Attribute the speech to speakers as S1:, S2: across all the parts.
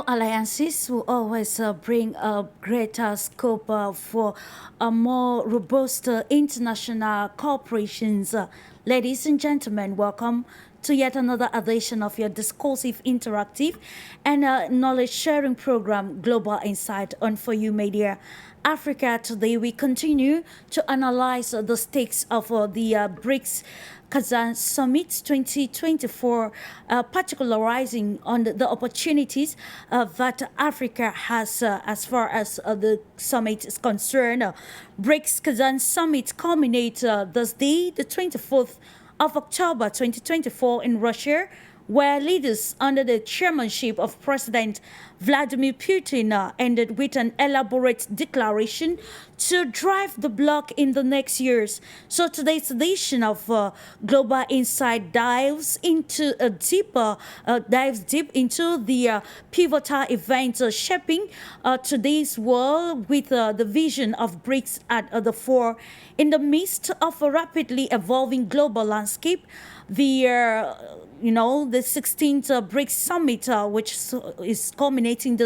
S1: alliances will always bring a greater scope for a more robust international corporations. Ladies and gentlemen, welcome to yet another edition of your discursive, interactive, and knowledge-sharing program, Global Insight on For You Media Africa. Today, we continue to analyze the stakes of the Brics Kazan Summit 2024, particularizing on the opportunities that Africa has as far as the summit is concerned. Brics Kazan Summit culminates this day, the 24th of October 2024 in Russia, where leaders under the chairmanship of President Vladimir Putin ended with an elaborate declaration to drive the bloc in the next years. So today's edition of Global Insight dives deep into the pivotal events shaping today's world, with the vision of BRICS at the fore. In the midst of a rapidly evolving global landscape, the 16th BRICS Summit, which is culminating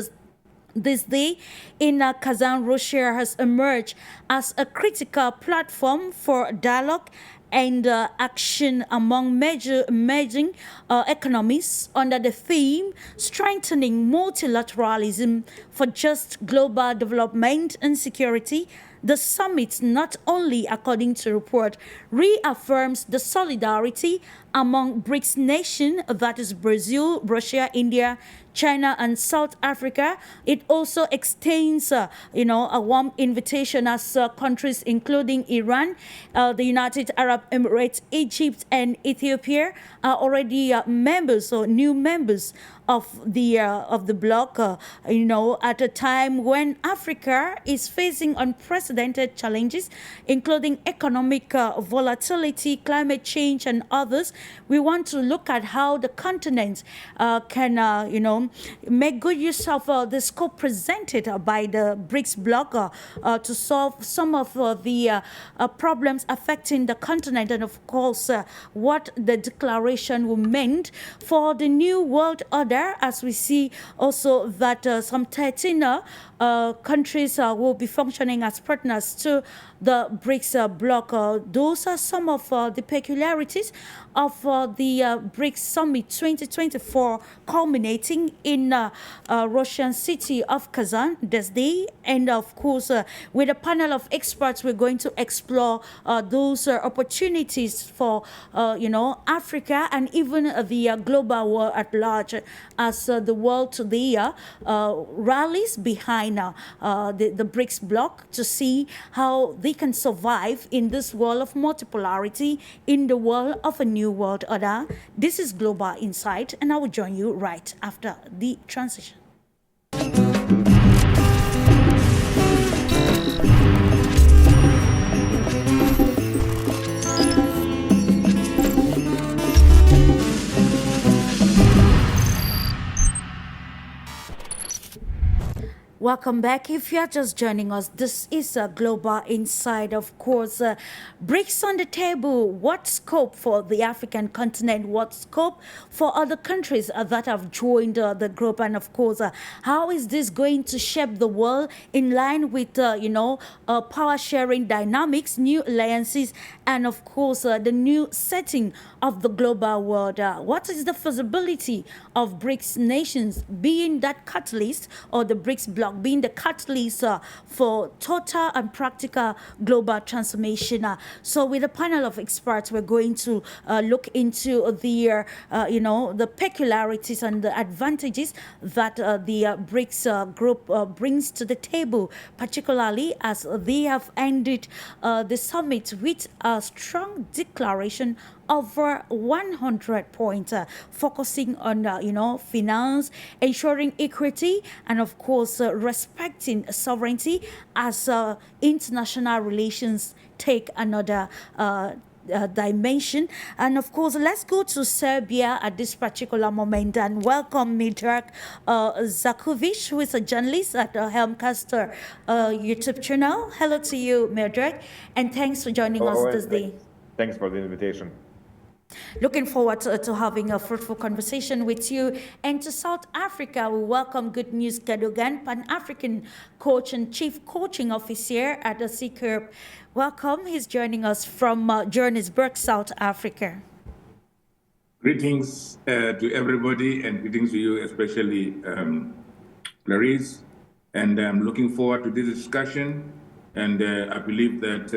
S1: this day in Kazan, Russia, has emerged as a critical platform for dialogue and action among major emerging economies under the theme strengthening multilateralism for just global development and security. The summit, not only according to report, reaffirms the solidarity among BRICS nations, that is Brazil, Russia, India, China, and South Africa. It also extends, a warm invitation as countries including Iran, the United Arab Emirates, Egypt, and Ethiopia are already members or new members of the bloc. At a time when Africa is facing unprecedented challenges, including economic volatility, climate change, and others, we want to look at how the continent can, make good use of the scope presented by the BRICS bloc to solve some of the problems affecting the continent, and of course, what the declaration will mean for the new world order, as we see also that some 13 countries will be functioning as partners to the BRICS bloc. Those are some of the peculiarities of the BRICS Summit 2024, culminating in Russian city of Kazan this day. And of course, with a panel of experts, we're going to explore those opportunities for Africa and even the global world at large, as the world today rallies behind the BRICS bloc to see how they can survive in this world of multipolarity, in the world of a new world order. This is Global Insight, and I will join you right after the transition. Welcome back. If you are just joining us, this is a Global Insight. Of course, BRICS on the table. What scope for the African continent? What scope for other countries that have joined the group? And of course, how is this going to shape the world in line with, power sharing dynamics, new alliances, and of course, the new setting of the global world? What is the feasibility of BRICS nations being that catalyst, or the BRICS bloc being the catalyst for total and practical global transformation? So with a panel of experts, we're going to look into the peculiarities and the advantages that the BRICS group brings to the table, particularly as they have ended the summit with a strong declaration over 100 points, focusing on, finance, ensuring equity, and of course, respecting sovereignty as international relations take another dimension. And of course, let's go to Serbia at this particular moment and welcome MIODRAG ZARKOVIC, who is a journalist at HelmCast YouTube channel. Hello to you, MIODRAG, and thanks for joining us this day.
S2: Thanks for the invitation.
S1: Looking forward to having a fruitful conversation with you. And to South Africa, we welcome Good News CADOGAN, Pan-African coach and chief coaching officer at the CCURB. Welcome. He's joining us from Johannesburg, South Africa.
S2: Greetings to everybody, and greetings to you, especially Clarice. And I'm looking forward to this discussion. And I believe that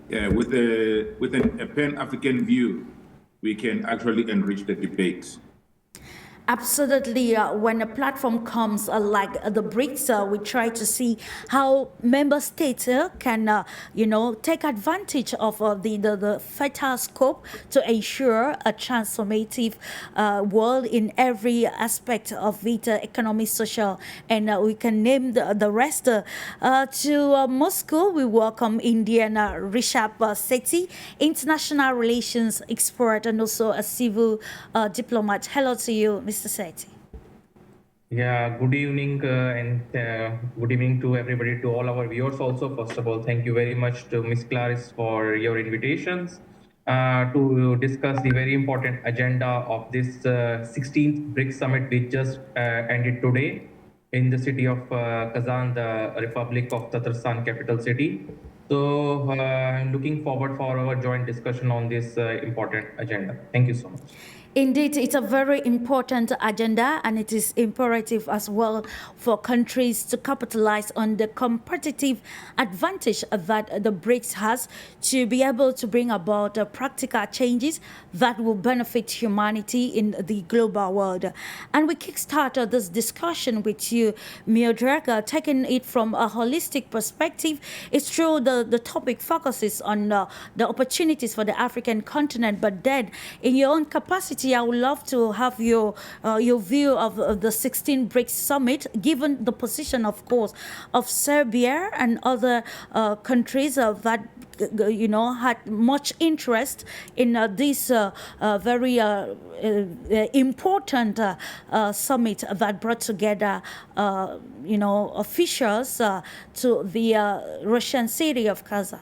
S2: with a Pan-African view, we can actually enrich the debate.
S1: Absolutely. When a platform comes like the BRICS, we try to see how member states can, take advantage of the fertile scope to ensure a transformative world in every aspect of it, economic, social, and we can name the rest. To Moscow, we welcome Indian RISHABH SETHI, international relations expert and also a civil diplomat. Hello to you, Mr. SETHI.
S3: Yeah, good evening and good evening to everybody, to all our viewers also. First of all, thank you very much to Ms. Clarice for your invitations to discuss the very important agenda of this 16th BRICS Summit, which just ended today in the city of Kazan, the Republic of Tatarstan capital city. So I'm looking forward for our joint discussion on this important agenda. Thank you so much.
S1: Indeed, it's a very important agenda, and it is imperative as well for countries to capitalize on the competitive advantage that the BRICS has to be able to bring about practical changes that will benefit humanity in the global world. And we kickstarted this discussion with you, MIODRAG, taking it from a holistic perspective. It's true the topic focuses on the opportunities for the African continent, but then in your own capacity, I would love to have your view of the 16 BRICS Summit, given the position, of course, of Serbia and other countries that had much interest in this very important summit that brought together, officials to the Russian city of Kazan.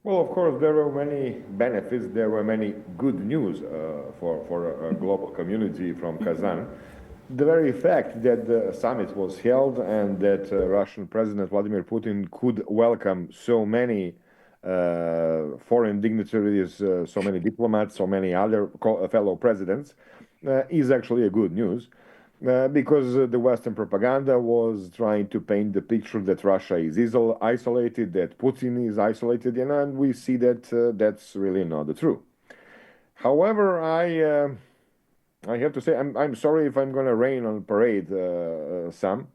S4: Well, of course, there were many benefits. There were many good news for a global community from Kazan. The very fact that the summit was held and that Russian President Vladimir Putin could welcome so many foreign dignitaries, so many diplomats, so many other fellow presidents, is actually a good news. Because the Western propaganda was trying to paint the picture that Russia is isolated, that Putin is isolated, and we see that that's really not the truth. However, I have to say I'm sorry if I'm going to rain on parade some,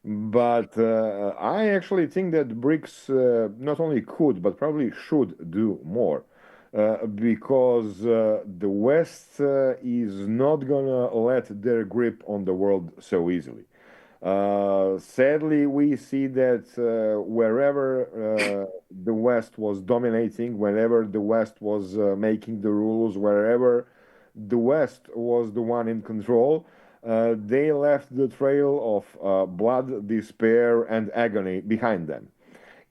S4: but I actually think that BRICS not only could but probably should do more. Because the West is not gonna let their grip on the world so easily. Sadly, we see that wherever the West was dominating, wherever the West was making the rules, wherever the West was the one in control, they left the trail of blood, despair, and agony behind them.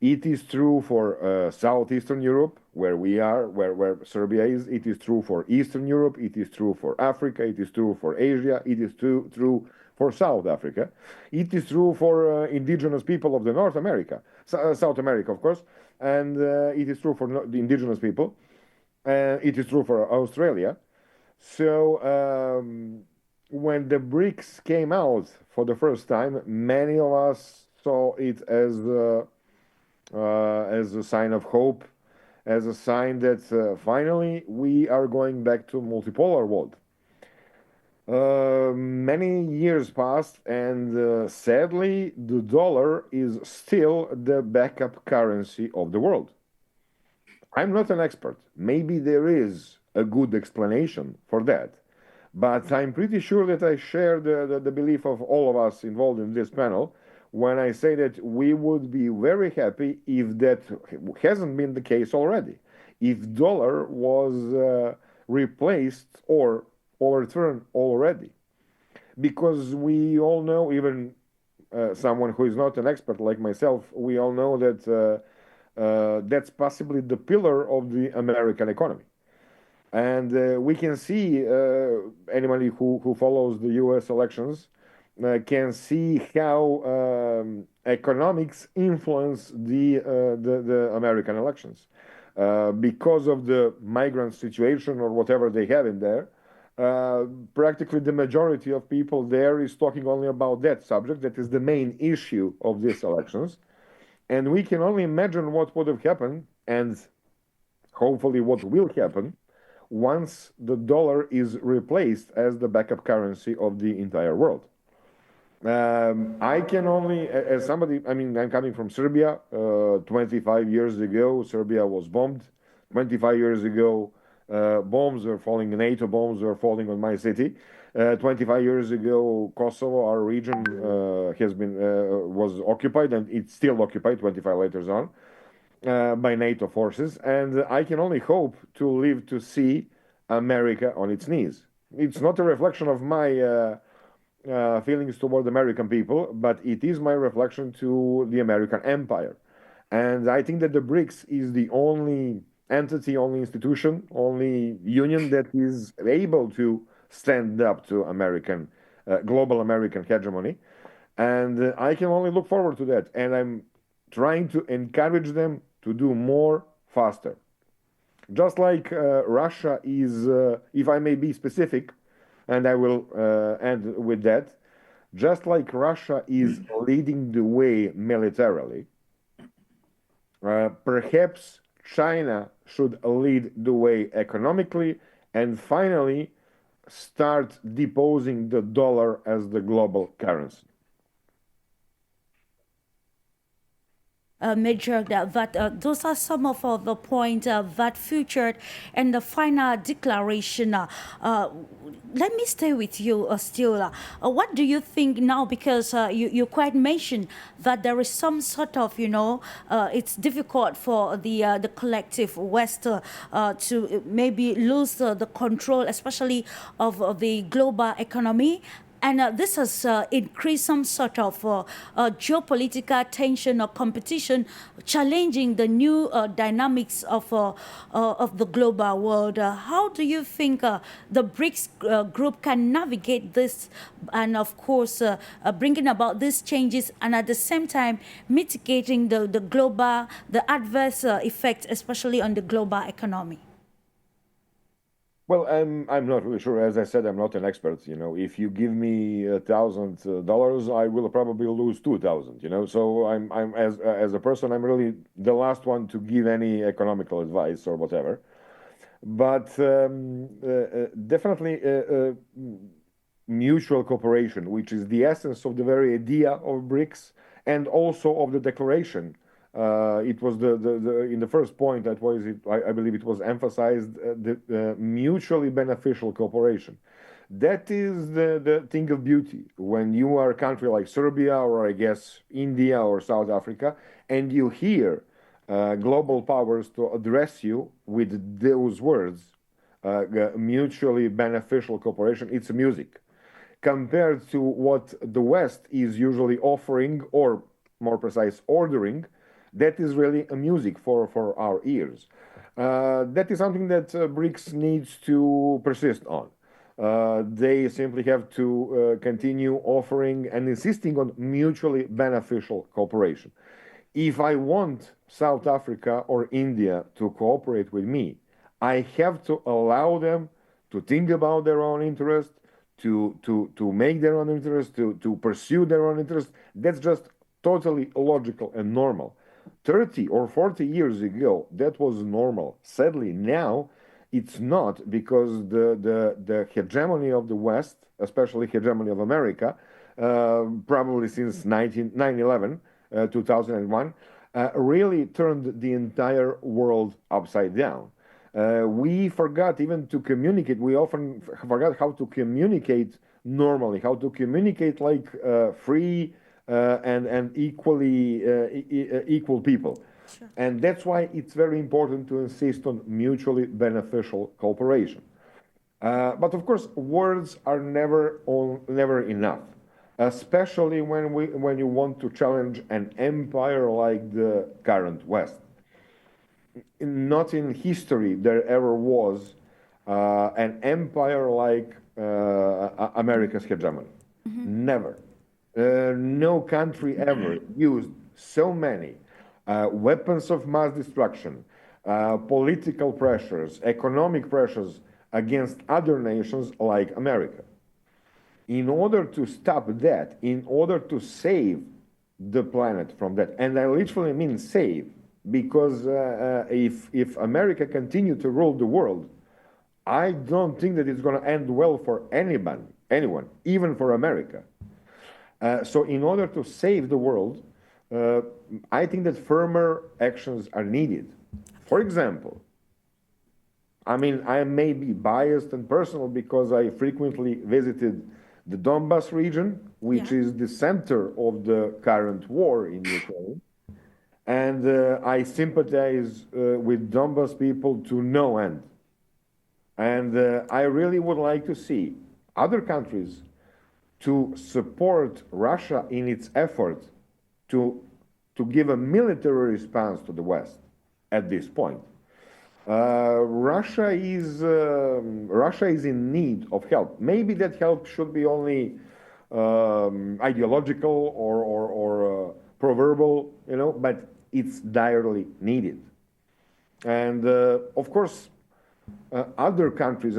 S4: It is true for Southeastern Europe, where we are, where Serbia is. It is true for Eastern Europe. It is true for Africa. It is true for Asia. It is true for South Africa. It is true for indigenous people of the North America, South America, of course. And it is true for the indigenous people. It is true for Australia. So when the BRICS came out for the first time, many of us saw it as a sign of hope, as a sign that finally we are going back to multipolar world. Many years passed, and sadly, the dollar is still the backup currency of the world. I'm not an expert. Maybe there is a good explanation for that, but I'm pretty sure that I share the belief of all of us involved in this panel when I say that we would be very happy if that hasn't been the case already. If dollar was replaced or overturned already. Because we all know, even someone who is not an expert like myself, we all know that that's possibly the pillar of the American economy. And we can see, anybody who follows the US elections can see how economics influence the American elections. Because of the migrant situation or whatever they have in there, practically the majority of people there is talking only about that subject. That is the main issue of these elections. And we can only imagine what would have happened and hopefully what will happen once the dollar is replaced as the backup currency of the entire world. I can only, as somebody, I mean, I'm coming from Serbia. 25 years ago, Serbia was bombed. 25 years ago, bombs were falling, NATO bombs were falling on my city. 25 years ago, Kosovo, our region, was occupied, and it's still occupied 25 later on by NATO forces. And I can only hope to live to see America on its knees. It's not a reflection of my feelings toward American people, but it is my reflection to the American empire. And I think that the BRICS is the only entity, only institution, only union that is able to stand up to American, global American hegemony. And I can only look forward to that. And I'm trying to encourage them to do more faster. Just like Russia is, if I may be specific, and I will end with that, just like Russia is leading the way militarily, perhaps China should lead the way economically and finally start deposing the dollar as the global currency.
S1: Major, those are some of the points that featured in the final declaration. Let me stay with you still. What do you think now? Because you quite mentioned that there is some sort of, it's difficult for the collective West to maybe lose the control, especially of the global economy. And this has increased some sort of geopolitical tension or competition, challenging the new dynamics of the global world. How do you think the BRICS group can navigate this and, of course, bringing about these changes and at the same time mitigating the adverse effects, especially on the global economy?
S4: Well, I'm not really sure. As I said, I'm not an expert. If you give me $1,000, I will probably lose 2,000. So I'm as a person, I'm really the last one to give any economical advice or whatever. But definitely mutual cooperation, which is the essence of the very idea of BRICS and also of the declaration. It was in the first point that was I believe it was emphasized the mutually beneficial cooperation. That is the thing of beauty when you are a country like Serbia or I guess India or South Africa, and you hear global powers to address you with those words, mutually beneficial cooperation. It's music compared to what the West is usually offering, or more precise, ordering. That is really a music for our ears. That is something that BRICS needs to persist on. They simply have to continue offering and insisting on mutually beneficial cooperation. If I want South Africa or India to cooperate with me, I have to allow them to think about their own interest, to make their own interest, to pursue their own interest. That's just totally logical and normal. 30 or 40 years ago, that was normal. Sadly, now it's not, because the hegemony of the West, especially hegemony of America, probably since 9/11, 2001, really turned the entire world upside down. We forgot even to communicate. We often forgot how to communicate normally, how to communicate like free and equally equal people.
S1: Sure.
S4: And that's why it's very important to insist on mutually beneficial cooperation. But of course, words are never enough, especially when you want to challenge an empire like the current West. Not in history there ever was an empire like America's hegemony. Never. No country ever used so many weapons of mass destruction, political pressures, economic pressures against other nations like America. In order to stop that, in order to save the planet from that, and I literally mean save, because if America continued to rule the world, I don't think that it's going to end well for anyone, even for America. So in order to save the world, I think that firmer actions are needed. For example, I mean, I may be biased and personal because I frequently visited the Donbas region, which is the center of the current war in Ukraine. And I sympathize with Donbas people to no end. And I really would like to see other countries to support Russia in its effort to give a military response to the West at this point. Russia is in need of help. Maybe that help should be only ideological or proverbial, but it's direly needed. And of course, other countries,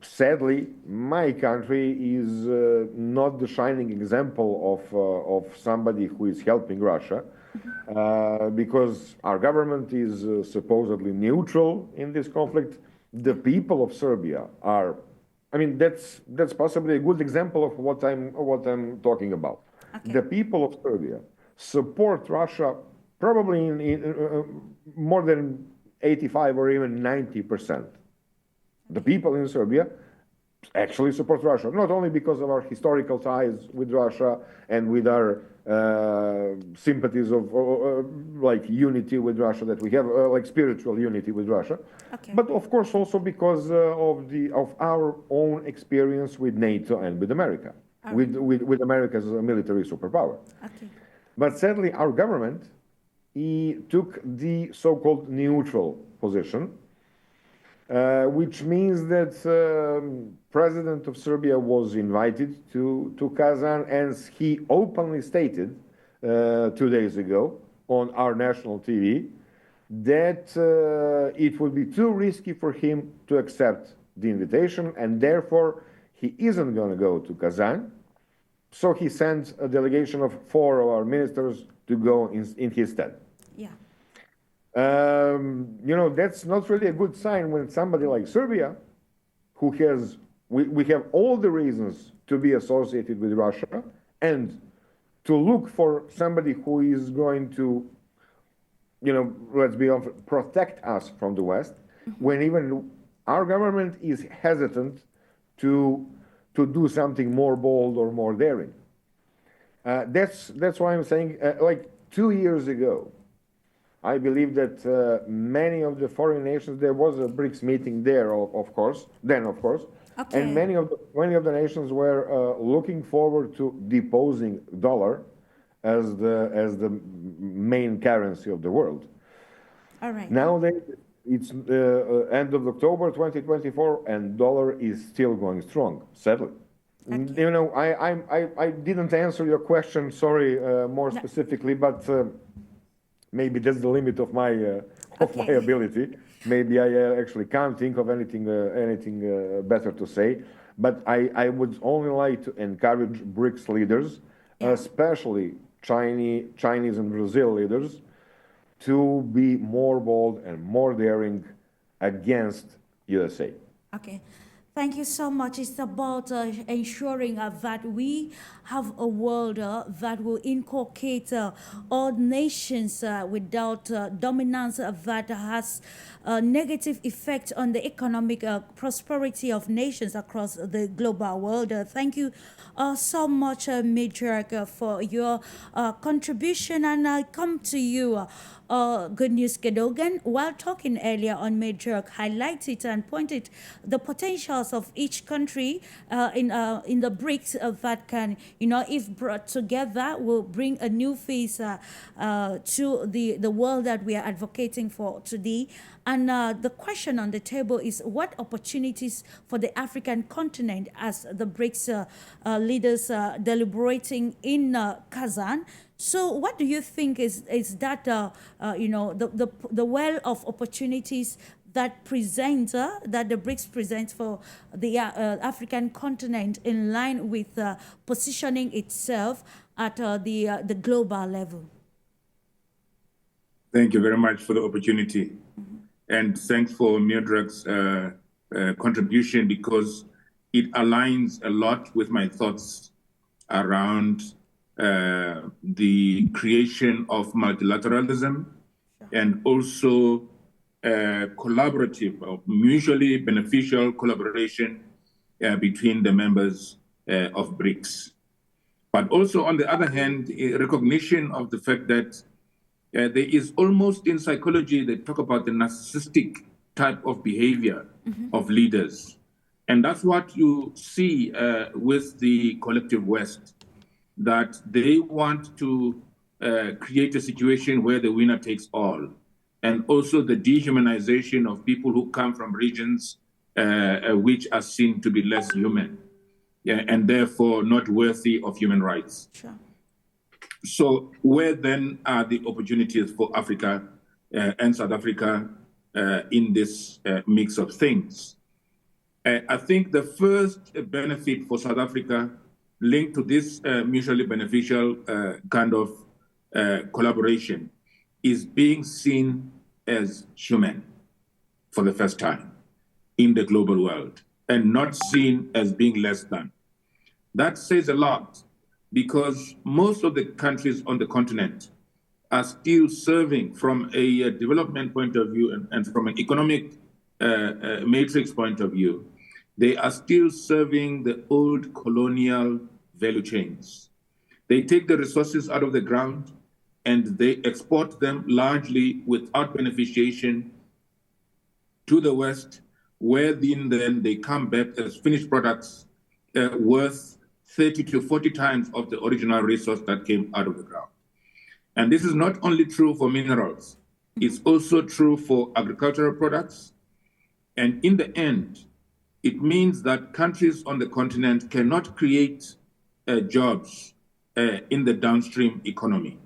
S4: sadly, my country is not the shining example of somebody who is helping Russia, because our government is supposedly neutral in this conflict. The people of Serbia are, I mean, that's possibly a good example of what I'm talking about. Okay. The people of Serbia support Russia probably in more than 85 or even 90%. The people in Serbia actually support Russia, not only because of our historical ties with Russia and with our sympathies of like unity with Russia that we have, like spiritual unity with Russia, but of course also because of our own experience with NATO and with America, with America as a military superpower. Okay. But sadly, our government took the so-called neutral position, which means that President of Serbia was invited to Kazan, and he openly stated 2 days ago on our national TV that it would be too risky for him to accept the invitation, and therefore he isn't going to go to Kazan. So he sent a delegation of 4 of our ministers to go in his stead. Yeah. That's not really a good sign when somebody like Serbia, who has, we have all the reasons to be associated with Russia and to look for somebody who is going to, let's be honest, protect us from the West, when even our government is hesitant to do something more bold or more daring. That's why I'm saying, like 2 years ago, I believe that many of the foreign nations, there was a BRICS meeting there, of course, okay. And many of the nations were looking forward to deposing dollar as the main currency of the world. All right. Nowadays, it's end of October 2024, and dollar is still going strong, sadly. Okay. I didn't answer your question, sorry, more specifically, but maybe that's the limit of my ability. Maybe I actually can't think of anything better to say. But I would only like to encourage BRICS leaders, especially Chinese and Brazil leaders, to be more bold and more daring against USA. Okay.
S1: Thank you so much. It's about ensuring that we have a world that will inculcate all nations without dominance that has a negative effect on the economic prosperity of nations across the global world. Thank you so much, MIODRAG, for your contribution. And I come to you. Good News Cadogan, while talking earlier on MIODRAG, highlighted and pointed the potentials of each country in the BRICS that can, if brought together, will bring a new face to the world that we are advocating for today. And the question on the table is what opportunities for the African continent as the BRICS leaders deliberating in Kazan. So what do you think is that, the well of opportunities that presents, that the BRICS presents for the African continent in line with positioning itself at the global level?
S2: Thank you very much for the opportunity. And thanks for MIODRAG's contribution, because it aligns a lot with my thoughts around the creation of multilateralism and also collaborative, or mutually beneficial collaboration between the members of BRICS. But also, on the other hand, a recognition of the fact that there is almost in psychology, they talk about the narcissistic type of behavior of leaders. And that's what you see with the collective West, that they want to create a situation where the winner takes all. And also the dehumanization of people who come from regions which are seen to be less human, and therefore not worthy of human rights.
S1: Sure.
S2: So where then are the opportunities for Africa and South Africa in this mix of things? I think the first benefit for South Africa linked to this mutually beneficial kind of collaboration is being seen as human for the first time in the global world, and not seen as being less than. That says a lot, because most of the countries on the continent are still serving from a development point of view and from an economic matrix point of view, they are still serving the old colonial value chains. They take the resources out of the ground and they export them largely without beneficiation to the West, where then they come back as finished products worth 30 to 40 times of the original resource that came out of the ground. And this is not only true for minerals, it's also true for agricultural products. And in the end, it means that countries on the continent cannot create jobs in the downstream economy,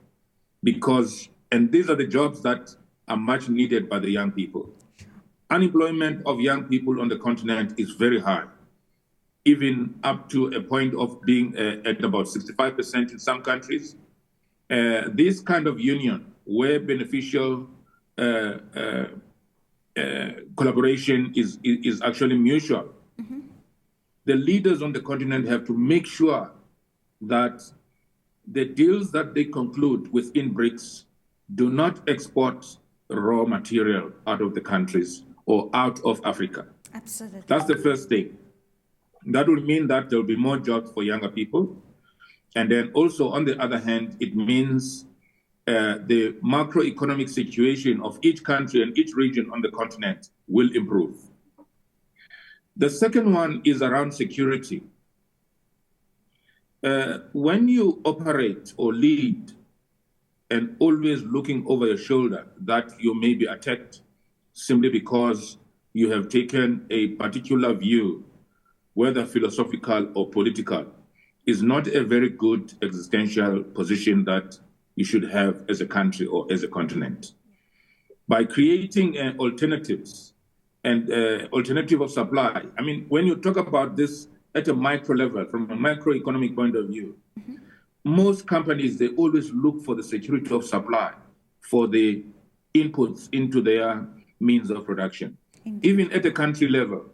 S2: because, and these are the jobs that are much needed by the young people. Unemployment of young people on the continent is very high, even up to a point of being at about 65% in some countries. This kind of union, where beneficial collaboration is actually mutual, the leaders on the continent have to make sure that the deals that they conclude within BRICS do not export raw material out of the countries or out of Africa.
S1: Absolutely.
S2: That's the first thing. That would mean that there will be more jobs for younger people. And then also, on the other hand, it means the macroeconomic situation of each country and each region on the continent will improve. The second one is around security. When you operate or lead and always looking over your shoulder that you may be attacked simply because you have taken a particular view, whether philosophical or political, is not a very good existential position that you should have as a country or as a continent. By creating alternatives and alternative of supply, I mean, when you talk about this at a micro level, from a macroeconomic point of view, most companies, they always look for the security of supply for the inputs into their means of production.
S1: Indeed.
S2: Even at a country level,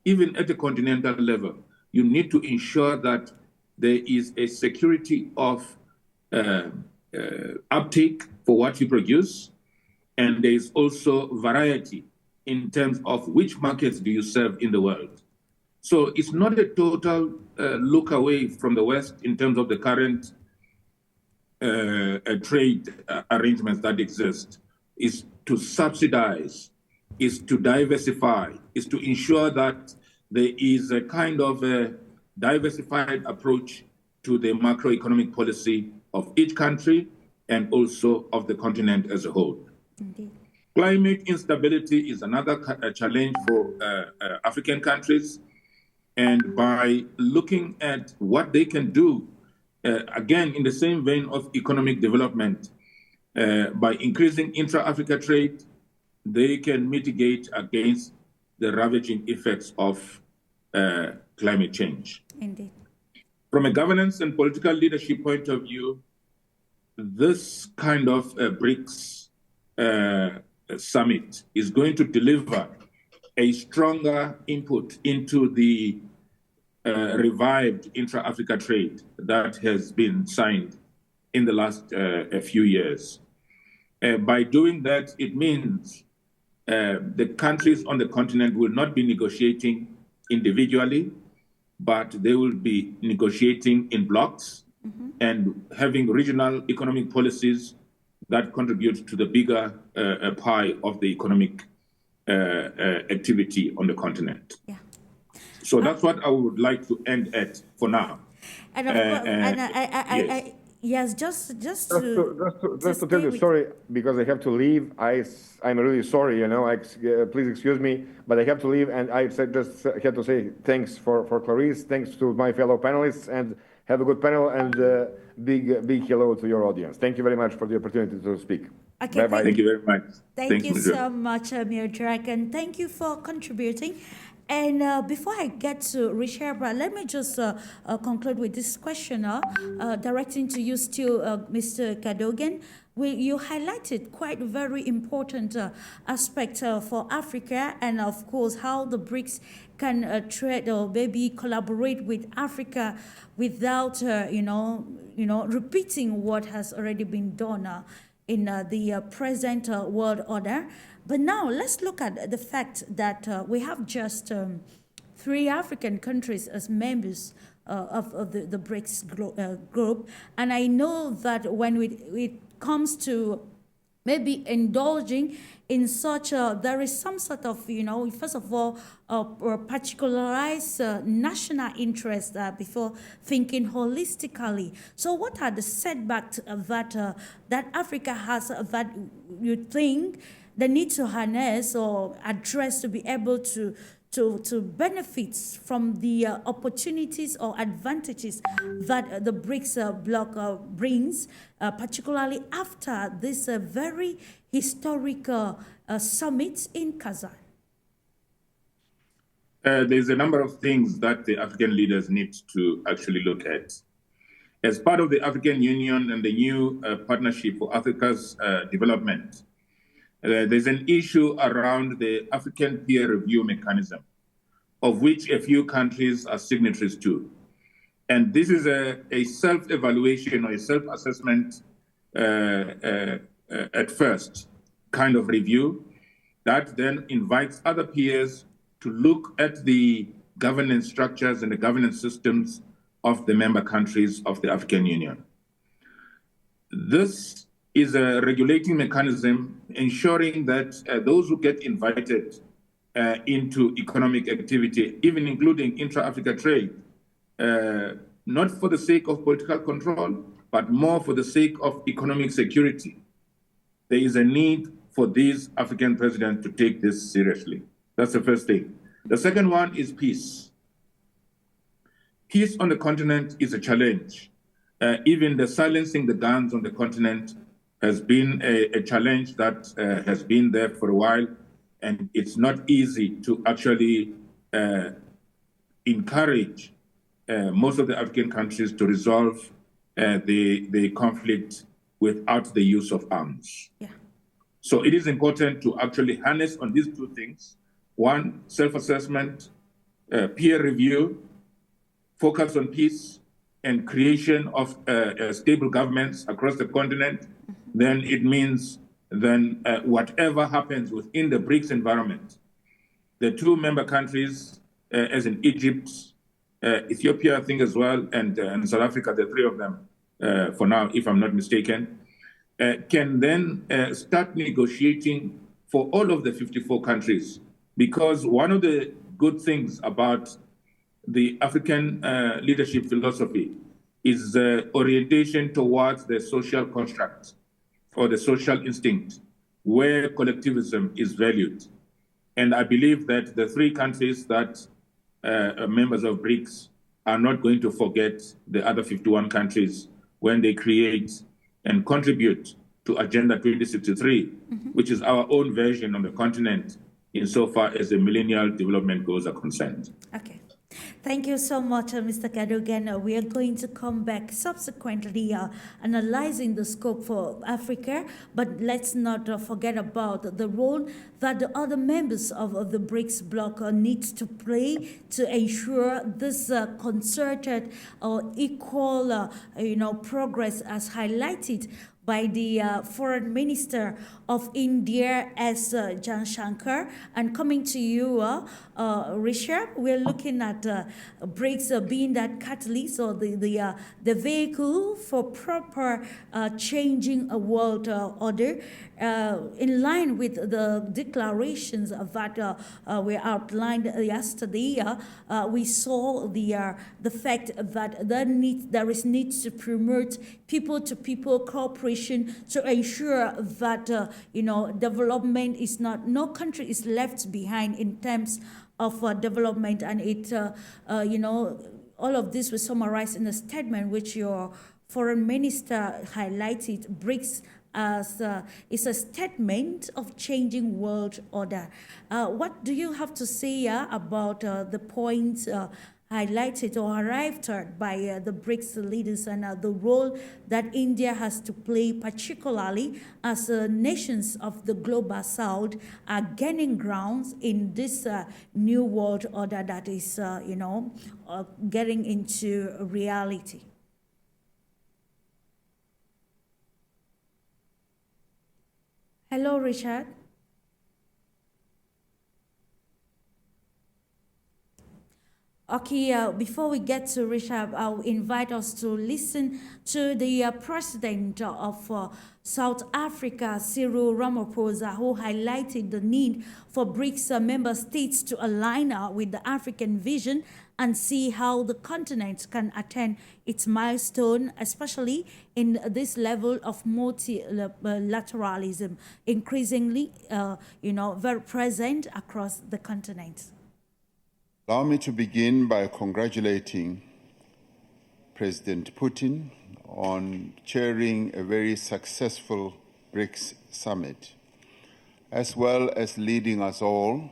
S2: even at a continental level, you need to ensure that there is a security of uptake for what you produce, and there is also variety in terms of which markets do you serve in the world. So it's not a total look away from the West in terms of the current trade arrangements that exist, is to subsidize, is to diversify, is to ensure that there is a kind of a diversified approach to the macroeconomic policy of each country and also of the continent as a whole.
S1: Indeed.
S2: Climate instability is another challenge for African countries. And by looking at what they can do, again, in the same vein of economic development, by increasing intra-Africa trade, they can mitigate against the ravaging effects of climate change.
S1: Indeed.
S2: From a governance and political leadership point of view, this kind of BRICS summit is going to deliver a stronger input into the revived intra-Africa trade that has been signed in the last few years. By doing that, it means the countries on the continent will not be negotiating individually, but they will be negotiating in blocks and having regional economic policies that contribute to the bigger pie of the economic activity on the continent.
S1: Yeah.
S2: So that's what I would like to end at for now.
S1: And of course, yes, just
S4: to tell you, sorry, because I have to leave. I'm really sorry, you know. Please excuse me, but I have to leave, and I just had to say thanks for Clarice, thanks to my fellow panelists, and have a good panel, and big hello to your audience. Thank you very much for the opportunity to speak.
S1: Okay,
S4: Bye-bye.
S2: Thank you very much.
S1: Thank you so much, MIODRAG, and thank you for contributing. And before I get to RISHABH, let me just conclude with this question, directing to you still, Mr. CADOGAN. You highlighted quite very important aspect for Africa, and of course how the BRICS can trade or maybe collaborate with Africa without, repeating what has already been done in the present world order. But now let's look at the fact that we have just 3 African countries as members of the BRICS group. And I know that when it comes to maybe indulging in such there is some sort of, first of all, particularized national interest before thinking holistically. So what are the setbacks that Africa has that you think they need to harness or address to be able to benefit from the opportunities or advantages that the BRICS bloc brings, particularly after this very historic summit in Kazan?
S2: There's a number of things that the African leaders need to actually look at. As part of the African Union and the new Partnership for Africa's Development, there's an issue around the African peer review mechanism, of which a few countries are signatories to. And this is a self-evaluation or a self-assessment at first kind of review that then invites other peers to look at the governance structures and the governance systems of the member countries of the African Union. This is a regulating mechanism ensuring that those who get invited into economic activity, even including intra-Africa trade, not for the sake of political control, but more for the sake of economic security. There is a need for these African presidents to take this seriously. That's the first thing. The second one is peace. Peace on the continent is a challenge. Even the silencing the guns on the continent has been a challenge that has been there for a while, and it's not easy to actually encourage most of the African countries to resolve the conflict without the use of arms.
S1: Yeah.
S2: So it is important to actually harness on these 2 things. One, self-assessment, peer review, focus on peace, and creation of stable governments across the continent. Then it means whatever happens within the BRICS environment, the 2 member countries, as in Egypt, Ethiopia, I think as well, and South Africa, the 3 of them, for now, if I'm not mistaken, can then start negotiating for all of the 54 countries. Because one of the good things about the African leadership philosophy is orientation towards the social construct or the social instinct, where collectivism is valued. And I believe that the three countries that are members of BRICS are not going to forget the other 51 countries when they create and contribute to Agenda 2063, which is our own version on the continent insofar as the Millennial Development Goals are concerned.
S1: Okay. Thank you so much, Mr. Cadogan. We are going to come back subsequently analyzing the scope for Africa, but let's not forget about the role that the other members of the BRICS bloc need to play to ensure this concerted or equal progress as highlighted by the Foreign Minister of India, S. Jaishankar. And coming to you, Rishabh, we're looking at BRICS being that catalyst or the vehicle for proper changing a world order in line with the declarations that were outlined yesterday. We saw the fact that there is need to promote people-to-people cooperation to ensure that development is not, no country is left behind in terms of development, and it all of this was summarized in a statement which your foreign minister highlighted. BRICS as is a statement of changing world order. What do you have to say about the points highlighted or arrived at by the BRICS leaders and the role that India has to play, particularly as nations of the global south are gaining grounds in this new world order that is, getting into reality? Hello, Richard. Okay, before we get to Rishabh, I'll invite us to listen to the president of South Africa, Cyril Ramaphosa, who highlighted the need for BRICS member states to align with the African vision and see how the continent can attain its milestone, especially in this level of multilateralism, increasingly, very present across the continent.
S5: Allow me to begin by congratulating President Putin on chairing a very successful BRICS summit, as well as leading us all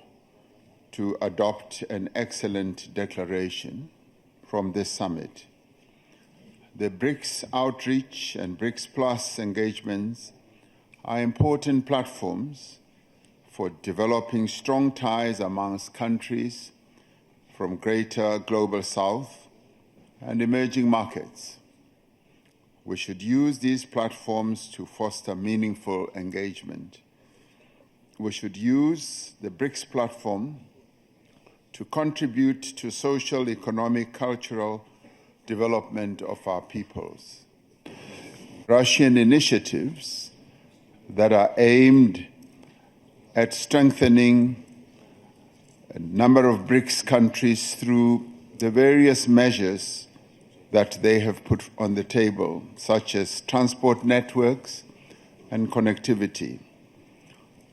S5: to adopt an excellent declaration from this summit. The BRICS outreach and BRICS Plus engagements are important platforms for developing strong ties amongst countries from greater global south and emerging markets. We should use these platforms to foster meaningful engagement. We should use the BRICS platform to contribute to social, economic, cultural development of our peoples. Russian initiatives that are aimed at strengthening a number of BRICS countries through the various measures that they have put on the table, such as transport networks and connectivity.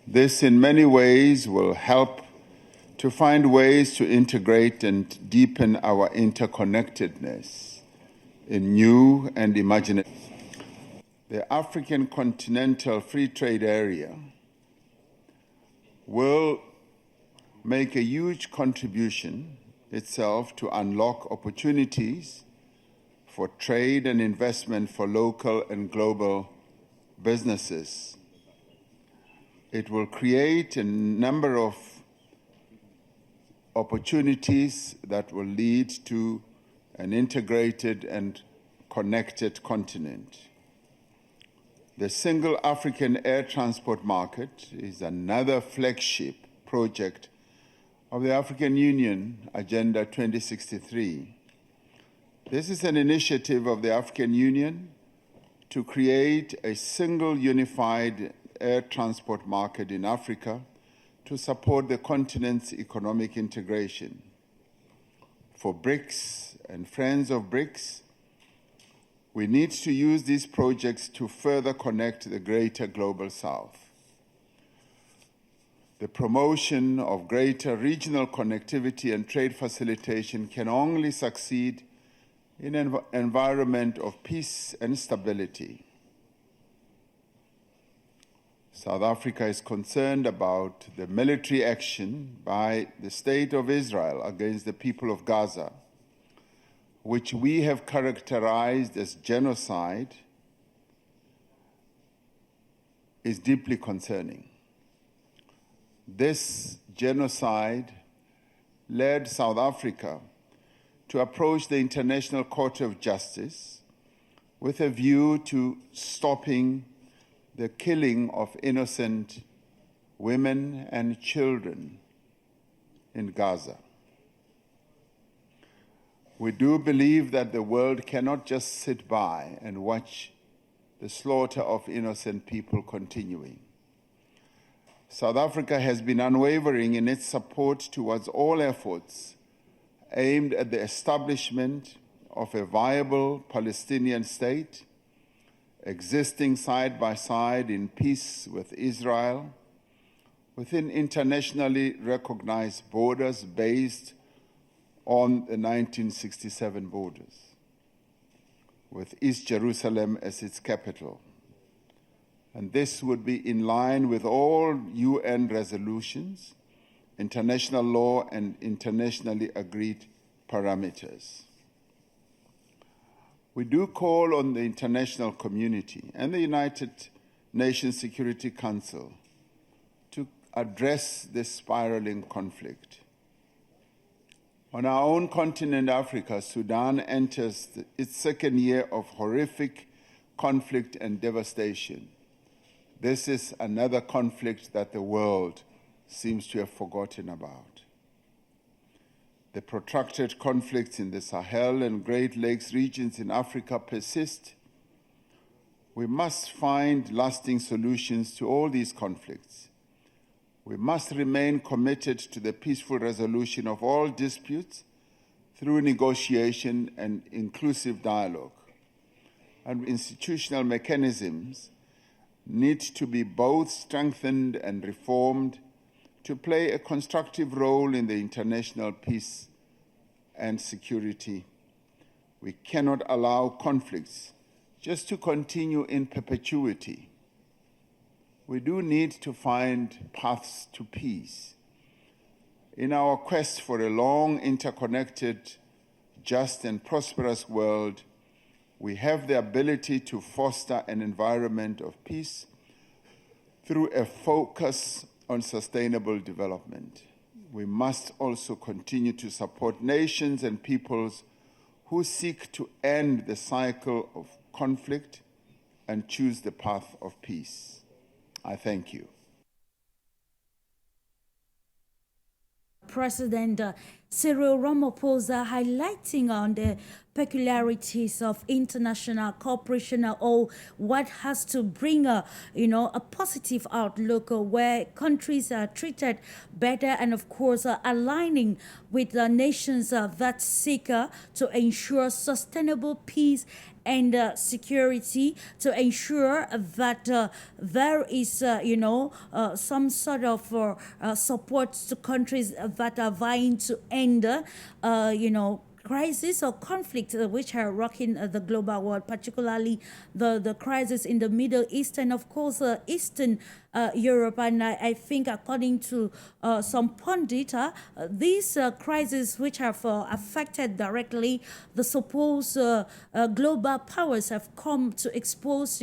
S5: This, in many ways, will help to find ways to integrate and deepen our interconnectedness in new and imaginative. The African Continental Free Trade Area will make a huge contribution itself to unlock opportunities for trade and investment for local and global businesses. It will create a number of opportunities that will lead to an integrated and connected continent. The Single African Air Transport Market is another flagship project of the African Union Agenda 2063. This is an initiative of the African Union to create a single unified air transport market in Africa to support the continent's economic integration. For BRICS and friends of BRICS, we need to use these projects to further connect the greater global South. The promotion of greater regional connectivity and trade facilitation can only succeed in an environment of peace and stability. South Africa is concerned about the military action by the State of Israel against the people of Gaza, which we have characterized as genocide, is deeply concerning. This genocide led South Africa to approach the International Court of Justice with a view to stopping the killing of innocent women and children in Gaza. We do believe that the world cannot just sit by and watch the slaughter of innocent people continuing. South Africa has been unwavering in its support towards all efforts aimed at the establishment of a viable Palestinian state, existing side by side in peace with Israel, within internationally recognized borders based on the 1967 borders, with East Jerusalem as its capital. And this would be in line with all UN resolutions, international law, and internationally agreed parameters. We do call on the international community and the United Nations Security Council to address this spiraling conflict. On our own continent, Africa, Sudan enters its second year of horrific conflict and devastation. This is another conflict that the world seems to have forgotten about. The protracted conflicts in the Sahel and Great Lakes regions in Africa persist. We must find lasting solutions to all these conflicts. We must remain committed to the peaceful resolution of all disputes through negotiation and inclusive dialogue. And institutional mechanisms need to be both strengthened and reformed to play a constructive role in the international peace and security. We cannot allow conflicts just to continue in perpetuity. We do need to find paths to peace. In our quest for a long, interconnected, just and prosperous world, we have the ability to foster an environment of peace through a focus on sustainable development. We must also continue to support nations and peoples who seek to end the cycle of conflict and choose the path of peace. I thank you.
S1: President Cyril Ramaphosa highlighting on the peculiarities of international cooperation or what has to bring a positive outlook where countries are treated better, and of course aligning with the nations that seek to ensure sustainable peace and security, to ensure that there is, some sort of support to countries that are vying to end, crisis or conflict which are rocking the global world, particularly the crisis in the Middle East and, of course, Eastern Europe. And I think, according to some pundit, these crises which have affected directly the supposed global powers have come to expose,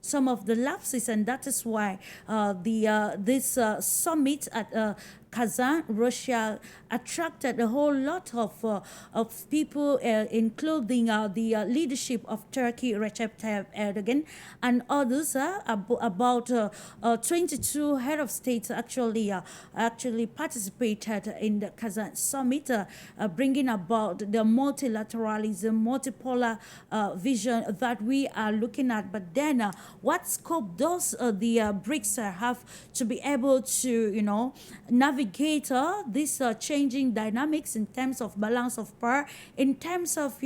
S1: some of the lapses, and that is why this summit at Kazan, Russia attracted a whole lot of people, including the leadership of Turkey, Recep Tayyip Erdogan, and others. About 22 head of states actually participated in the Kazan summit, bringing about the multilateralism, multipolar vision that we are looking at. But then, what scope does the BRICS have to be able to, navigate this changing dynamics in terms of balance of power, in terms of,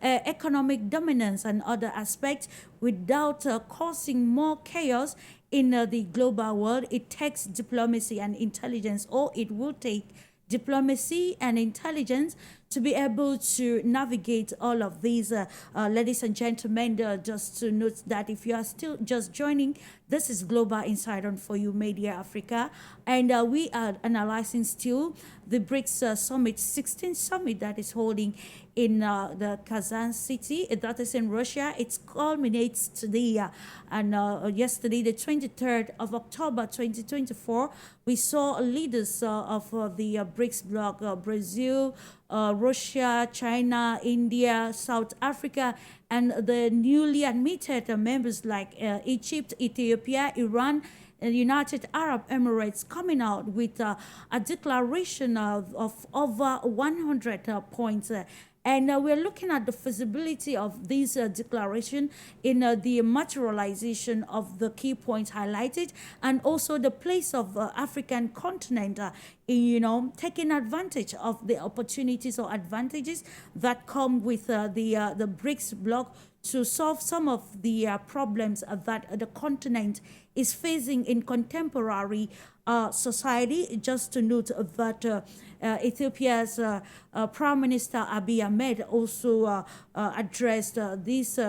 S1: economic dominance and other aspects, without causing more chaos in the global world? It takes diplomacy and intelligence, or it will take diplomacy and intelligence to be able to navigate all of these. Ladies and gentlemen, just to note that if you are still just joining, this is Global Insight on For You Media Africa, and we are analyzing still the BRICS Summit, 16th Summit that is holding in the Kazan city, that is in Russia. It culminates today, and yesterday, the 23rd of October 2024, we saw leaders of the BRICS bloc, Brazil, Russia, China, India, South Africa, and the newly admitted members like Egypt, Ethiopia, Iran, and United Arab Emirates coming out with a declaration of over 100 points. And we're looking at the feasibility of this declaration in the materialization of the key points highlighted, and also the place of African continent in, taking advantage of the opportunities or advantages that come with the BRICS bloc to solve some of the problems that the continent is facing in contemporary society. Just to note that Ethiopia's Prime Minister Abiy Ahmed also addressed this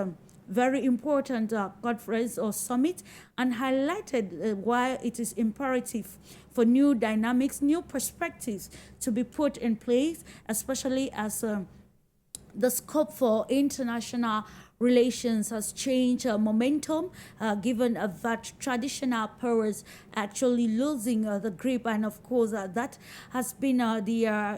S1: very important conference or summit, and highlighted why it is imperative for new dynamics, new perspectives to be put in place, especially as the scope for international relations has changed momentum, given that traditional powers actually losing the grip, and of course that has been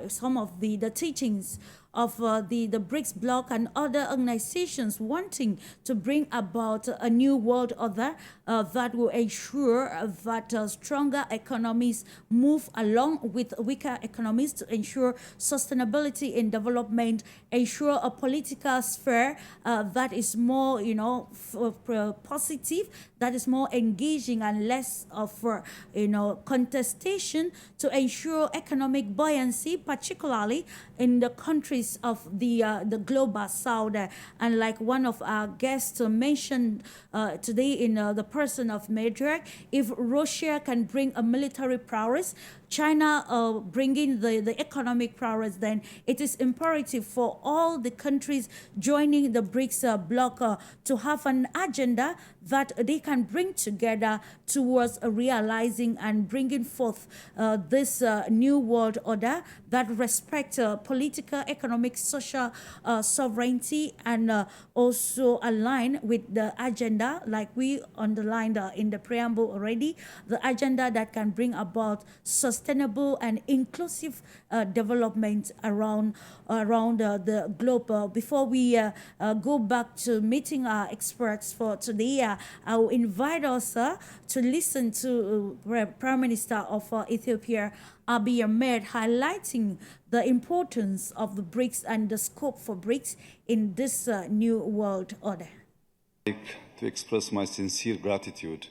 S1: some of the teachings of the BRICS bloc and other organizations wanting to bring about a new world order that will ensure that stronger economies move along with weaker economies to ensure sustainability in development, ensure a political sphere that is more, positive, that is more engaging and less of, contestation, to ensure economic buoyancy, particularly in the countries of the global south. And like one of our guests mentioned today in the person of MIODRAG, if Russia can bring a military prowess, China bringing the economic prowess, then it is imperative for all the countries joining the BRICS bloc to have an agenda that they can bring together towards realizing and bringing forth this new world order that respects political, economic, social sovereignty, and also align with the agenda, like we underlined in the preamble already, the agenda that can bring about sustainable and inclusive development around the globe. Before we go back to meeting our experts for today, I will invite us to listen to Prime Minister of Ethiopia, Abiy Ahmed, highlighting the importance of the BRICS and the scope for BRICS in this new world order.
S6: I'd like to express my sincere gratitude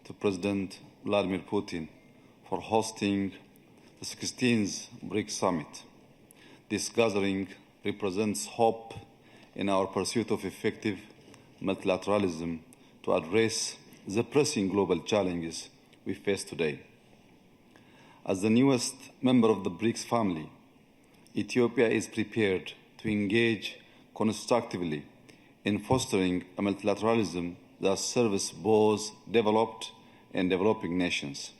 S6: to President Vladimir Putin for hosting the 16th BRICS Summit. This gathering represents hope in our pursuit of effective multilateralism to address the pressing global challenges we face today. As the newest member of the BRICS family, Ethiopia is prepared to engage constructively in fostering a multilateralism that serves both developed and developing nations,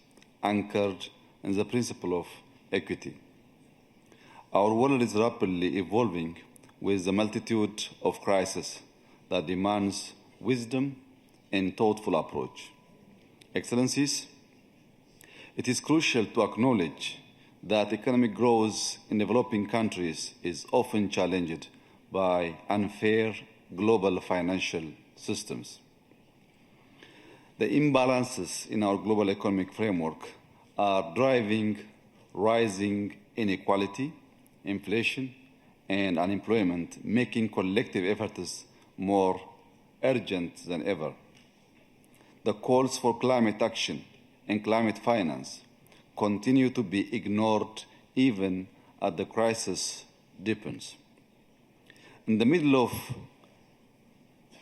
S6: anchored in the principle of equity. Our world is rapidly evolving with a multitude of crises that demands wisdom and thoughtful approach. Excellencies, it is crucial to acknowledge that economic growth in developing countries is often challenged by unfair global financial systems. The imbalances in our global economic framework are driving rising inequality, inflation, and unemployment, making collective efforts more urgent than ever. The calls for climate action and climate finance continue to be ignored even as the crisis deepens. In the middle of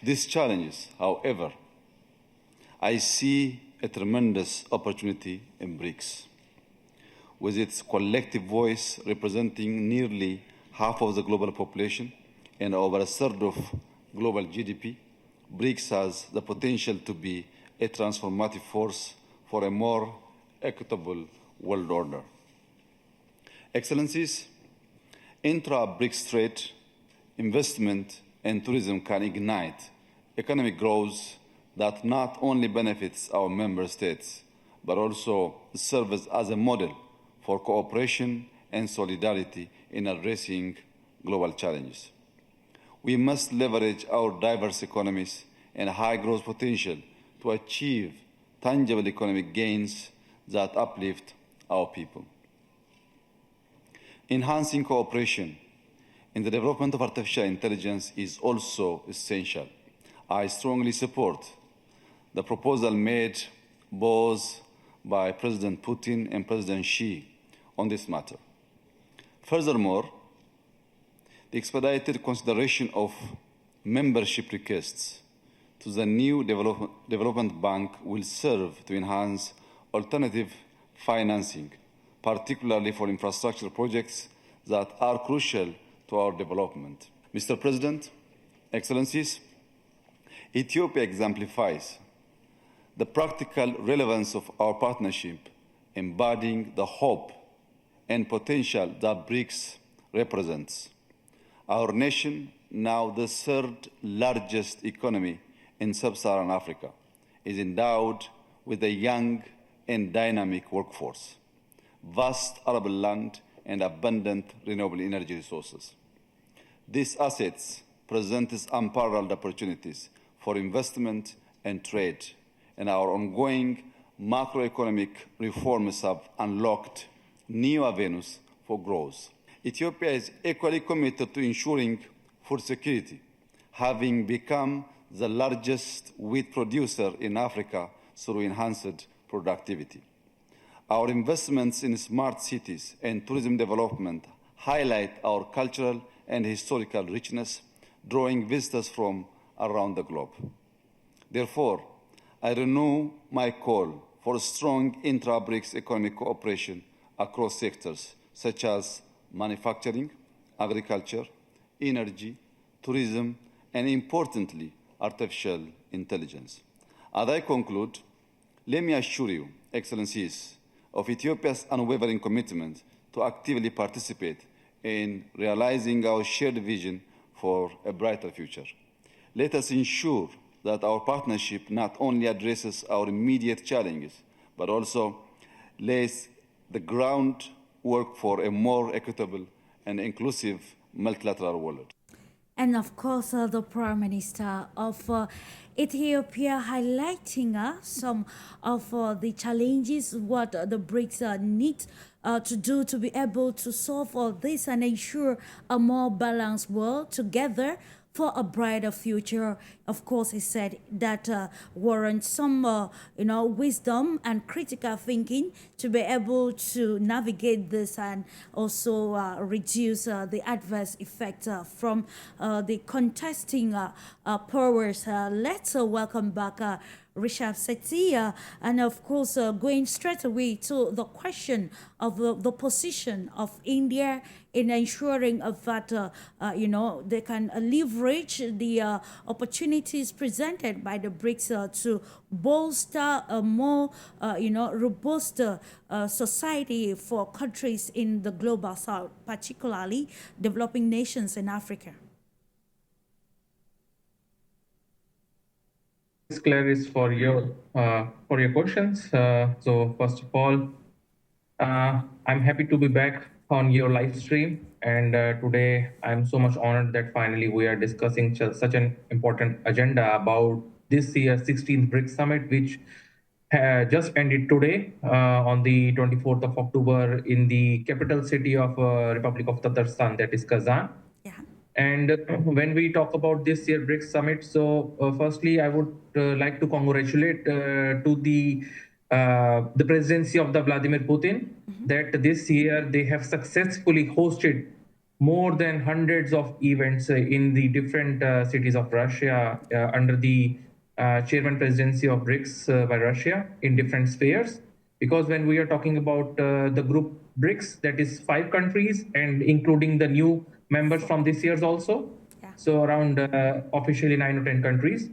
S6: these challenges, however, I see a tremendous opportunity in BRICS. With its collective voice representing nearly half of the global population and over a third of global GDP, BRICS has the potential to be a transformative force for a more equitable world order. Excellencies, intra-BRICS trade, investment, and tourism can ignite economic growth that not only benefits our member states, but also serves as a model for cooperation and solidarity in addressing global challenges. We must leverage our diverse economies and high growth potential to achieve tangible economic gains that uplift our people. Enhancing cooperation in the development of artificial intelligence is also essential. I strongly support the proposal made both by President Putin and President Xi on this matter. Furthermore, the expedited consideration of membership requests to the new development bank will serve to enhance alternative financing, particularly for infrastructure projects that are crucial to our development. Mr. President, Excellencies, Ethiopia exemplifies the practical relevance of our partnership, embodying the hope and potential that BRICS represents. Our nation, now the third largest economy in sub-Saharan Africa, is endowed with a young and dynamic workforce, vast arable land, and abundant renewable energy resources. These assets present unparalleled opportunities for investment and trade, and our ongoing macroeconomic reforms have unlocked new avenues for growth. Ethiopia is equally committed to ensuring food security, having become the largest wheat producer in Africa through enhanced productivity. Our investments in smart cities and tourism development highlight our cultural and historical richness, drawing visitors from around the globe. Therefore, I renew my call for strong intra-BRICS economic cooperation across sectors such as manufacturing, agriculture, energy, tourism, and importantly, artificial intelligence. As I conclude, let me assure you, Excellencies, of Ethiopia's unwavering commitment to actively participate in realizing our shared vision for a brighter future. Let us ensure that our partnership not only addresses our immediate challenges, but also lays the groundwork for a more equitable and inclusive multilateral world.
S1: And of course, the Prime Minister of Ethiopia highlighting some of the challenges what the BRICS need to do to be able to solve all this and ensure a more balanced world together for a brighter future. Of course, he said that warrants some, wisdom and critical thinking to be able to navigate this and also reduce the adverse effect from the contesting powers. Let's welcome back RISHABH SETHI, and of course going straight away to the question of the position of India in ensuring that they can leverage the opportunities presented by the BRICS to bolster a more robust society for countries in the global south, particularly developing nations in Africa.
S3: Clarice, for your questions. So first of all, I'm happy to be back on your live stream. And today I'm so much honored that finally we are discussing such an important agenda about this year's 16th BRICS Summit, which just ended today on the 24th of October in the capital city of Republic of Tatarstan, that is Kazan.
S1: Yeah.
S3: And when we talk about this year BRICS Summit, so firstly, I would like to congratulate to the presidency of the Vladimir Putin that this year they have successfully hosted more than hundreds of events in the different cities of Russia under the chairman presidency of BRICS by Russia in different spheres. Because when we are talking about the group BRICS, that is 5 countries and including the new members from this year's also.
S1: Yeah.
S3: So around officially 9 or 10 countries.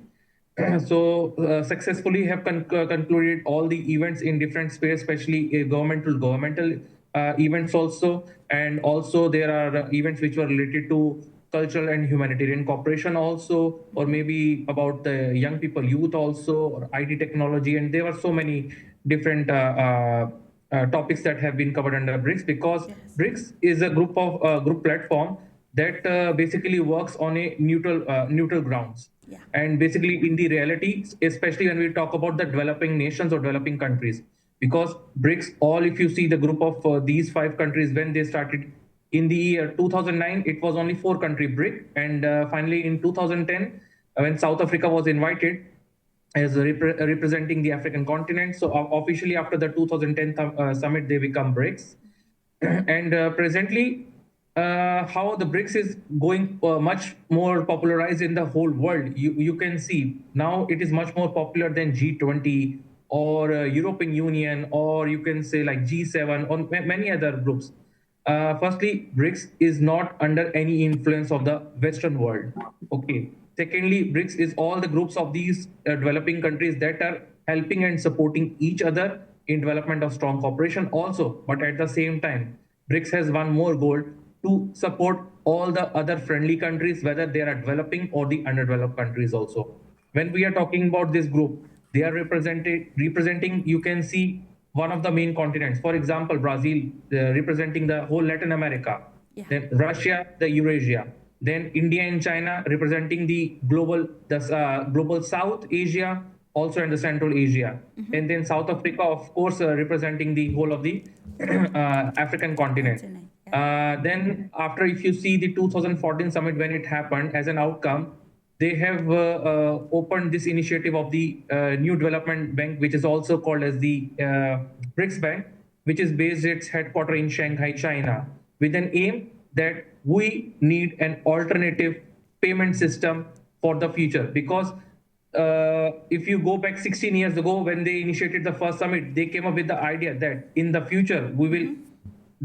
S3: So successfully have concluded all the events in different spheres, especially governmental events also. And also there are events which were related to cultural and humanitarian cooperation also, or maybe about the young people, youth also, or IT technology. And there were so many different topics that have been covered under BRICS, because BRICS is a group platform that basically works on a neutral grounds.
S1: Yeah.
S3: And basically in the reality, especially when we talk about the developing nations or developing countries, because BRICS, if you see the group of these 5 countries, when they started in the year 2009, it was only 4-country BRIC. And finally in 2010, when South Africa was invited as representing the African continent, so officially after the 2010 summit, they become BRICS. And presently, how the BRICS is going much more popularized in the whole world. You can see now it is much more popular than G20 or European Union, or you can say like G7 or many other groups. Firstly, BRICS is not under any influence of the Western world. Okay. Secondly, BRICS is all the groups of these developing countries that are helping and supporting each other in development of strong cooperation also. But at the same time, BRICS has one more goal: to support all the other friendly countries, whether they are developing or the underdeveloped countries also. When we are talking about this group, they are representing, you can see, one of the main continents. For example, Brazil representing the whole Latin America, then Russia, the Eurasia, then India and China representing the global South Asia, also in the Central Asia, and then South Africa, of course, representing the whole of the African continent. Then after, if you see the 2014 summit, when it happened, as an outcome, they have opened this initiative of the new development bank, which is also called as the BRICS Bank, which is based its headquarters in Shanghai, China, with an aim that we need an alternative payment system for the future. Because if you go back 16 years ago, when they initiated the first summit, they came up with the idea that in the future, we will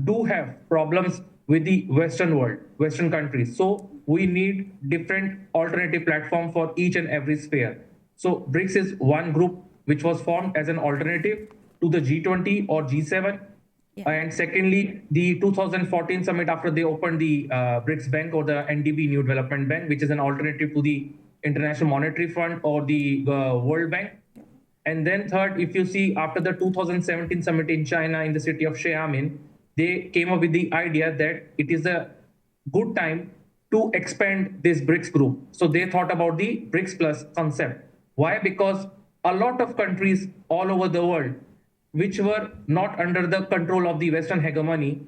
S3: do have problems with the Western world, Western countries. So we need different alternative platform for each and every sphere. So BRICS is one group which was formed as an alternative to the G20 or G7. And secondly, the 2014 summit, after they opened the BRICS Bank or the NDB New Development Bank, which is an alternative to the International Monetary Fund or the World Bank. And then third, if you see, after the 2017 summit in China in the city of Xiamen, they came up with the idea that it is a good time to expand this BRICS group. So they thought about the BRICS Plus concept. Why? Because a lot of countries all over the world, which were not under the control of the Western hegemony,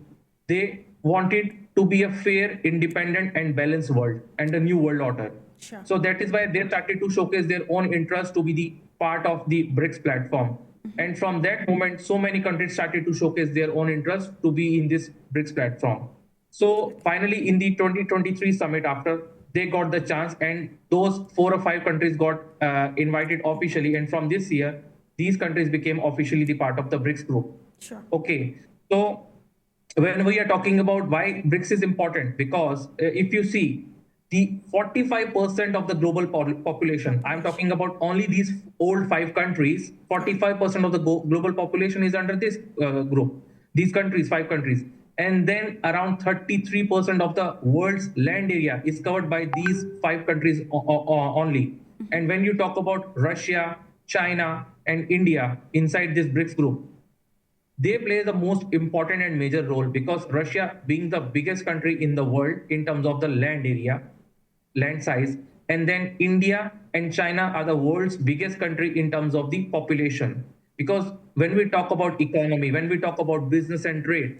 S3: they wanted to be a fair, independent, and balanced world and a new world order.
S1: Sure.
S3: So that is why they started to showcase their own interest to be the part of the BRICS platform. And from that moment, so many countries started to showcase their own interest to be in this BRICS platform. So finally, in the 2023 summit, after they got the chance, and those 4 or 5 countries got invited officially. And from this year, these countries became officially the part of the BRICS group.
S1: Sure.
S3: Okay. So when we are talking about why BRICS is important, because if you see, the 45% of the global population, I'm talking about only these old 5 countries, 45% of the global population is under this group, these countries, 5 countries. And then around 33% of the world's land area is covered by these 5 countries only. And when you talk about Russia, China, and India inside this BRICS group, they play the most important and major role, because Russia being the biggest country in the world in terms of the land area, land size, and then India and China are the world's biggest country in terms of the population. Because when we talk about economy, when we talk about business and trade,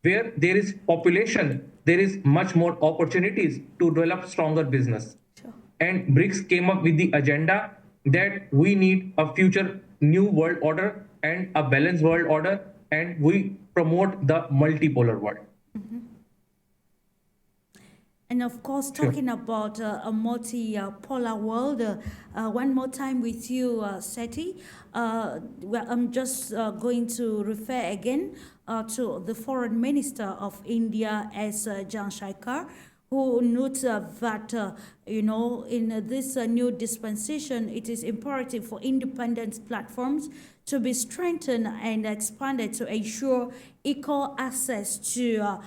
S3: where there is population, there is much more opportunities to develop stronger business.
S1: Sure.
S3: And BRICS came up with the agenda that we need a future new world order and a balanced world order, and we promote the multipolar world.
S1: And of course, talking about a multi-polar world, one more time with you, SETHI. Well, I'm just going to refer again to the Foreign Minister of India, S. Jaishankar, who notes that, in this new dispensation, it is imperative for independent platforms to be strengthened and expanded to ensure equal access to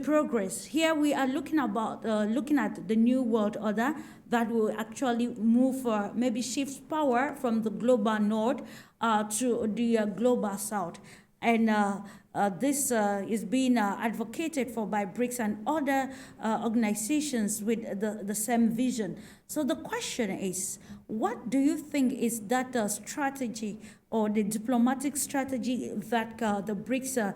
S1: progress. Here we are looking at the new world order that will actually move, maybe shift power from the global north to the global south. And this is being advocated for by BRICS and other organizations with the same vision. So the question is, what do you think is that strategy or the strategy that the BRICS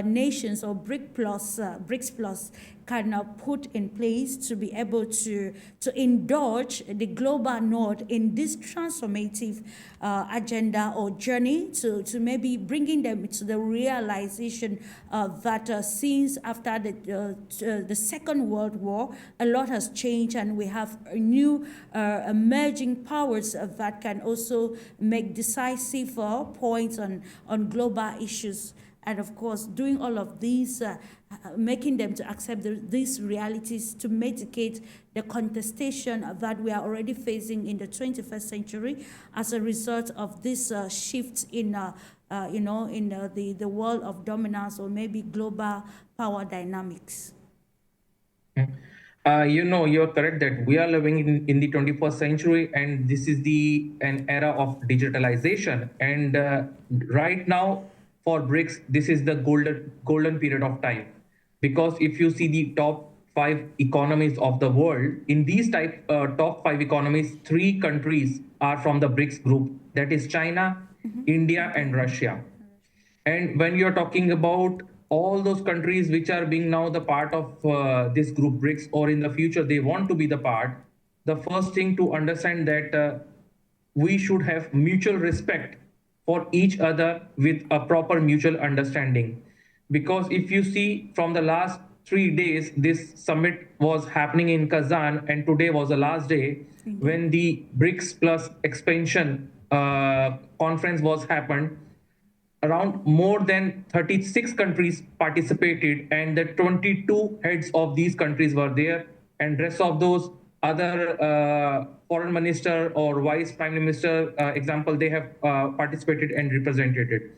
S1: nations or BRICS Plus can put in place to be able to indulge the global north in this transformative agenda or journey to maybe bringing them to the realization that since after the Second World War, a lot has changed and we have new emerging powers that can also make decisive points on global issues. And of course, doing all of these, making them to accept these realities to mitigate the contestation that we are already facing in the 21st century as a result of this shift in, the world of dominance or maybe global power dynamics.
S3: You're correct that we are living in the 21st century, and this is an era of digitalization. And right now, for BRICS, this is the golden period of time, because if you see the top 5 economies of the world, in these top 5 economies, 3 countries are from the BRICS group, that is China, India, and Russia. And when you're talking about all those countries which are being now the part of this group BRICS, or in the future they want to be the part, the first thing to understand that we should have mutual respect for each other with a proper mutual understanding. Because if you see from the last 3 days, this summit was happening in Kazan, and today was the last day when the BRICS Plus expansion conference was happened. Around more than 36 countries participated, and the 22 heads of these countries were there, and rest of those other foreign minister or vice prime minister, example, they have participated and represented it.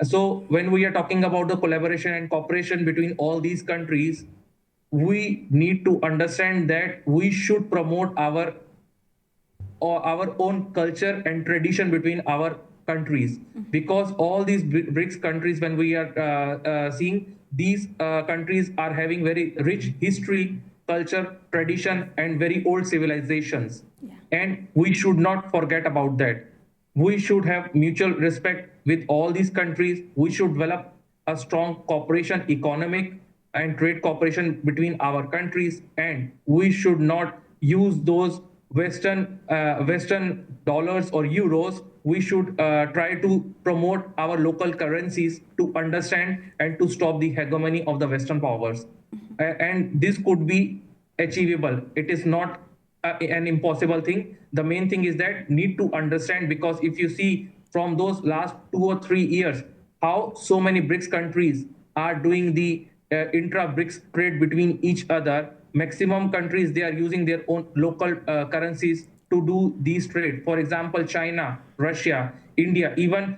S3: So when we are talking about the collaboration and cooperation between all these countries, we need to understand that we should promote our own culture and tradition between our countries, because all these BRICS countries, when we are seeing, these countries are having very rich history, culture, tradition, and very old civilizations. Yeah. And we should not forget about that. We should have mutual respect with all these countries. We should develop a strong cooperation, economic and trade cooperation between our countries, and we should not use those Western dollars or euros. We should try to promote our local currencies to understand and to stop the hegemony of the Western powers. And this could be achievable. It is not an impossible thing. The main thing is that need to understand, because if you see from those last 2 or 3 years, how so many BRICS countries are doing the intra-BRICS trade between each other. Maximum countries, they are using their own local currencies to do these trade. For example, China, Russia, India. Even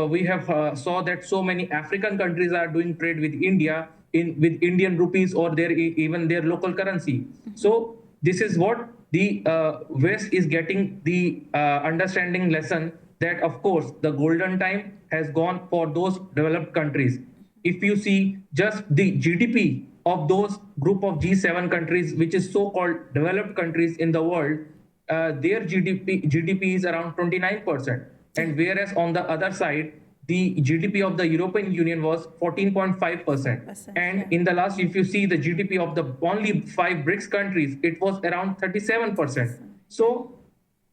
S3: we have saw that so many African countries are doing trade with India with Indian rupees or even their local currency. So this is what the West is getting the understanding lesson that, of course, the golden time has gone for those developed countries. If you see just the GDP of those group of G7 countries, which is so-called developed countries in the world, their GDP is around 29%. And whereas on the other side, the GDP of the European Union was 14.5%. And in the last, if you see the GDP of the only 5 BRICS countries, it was around 37%. So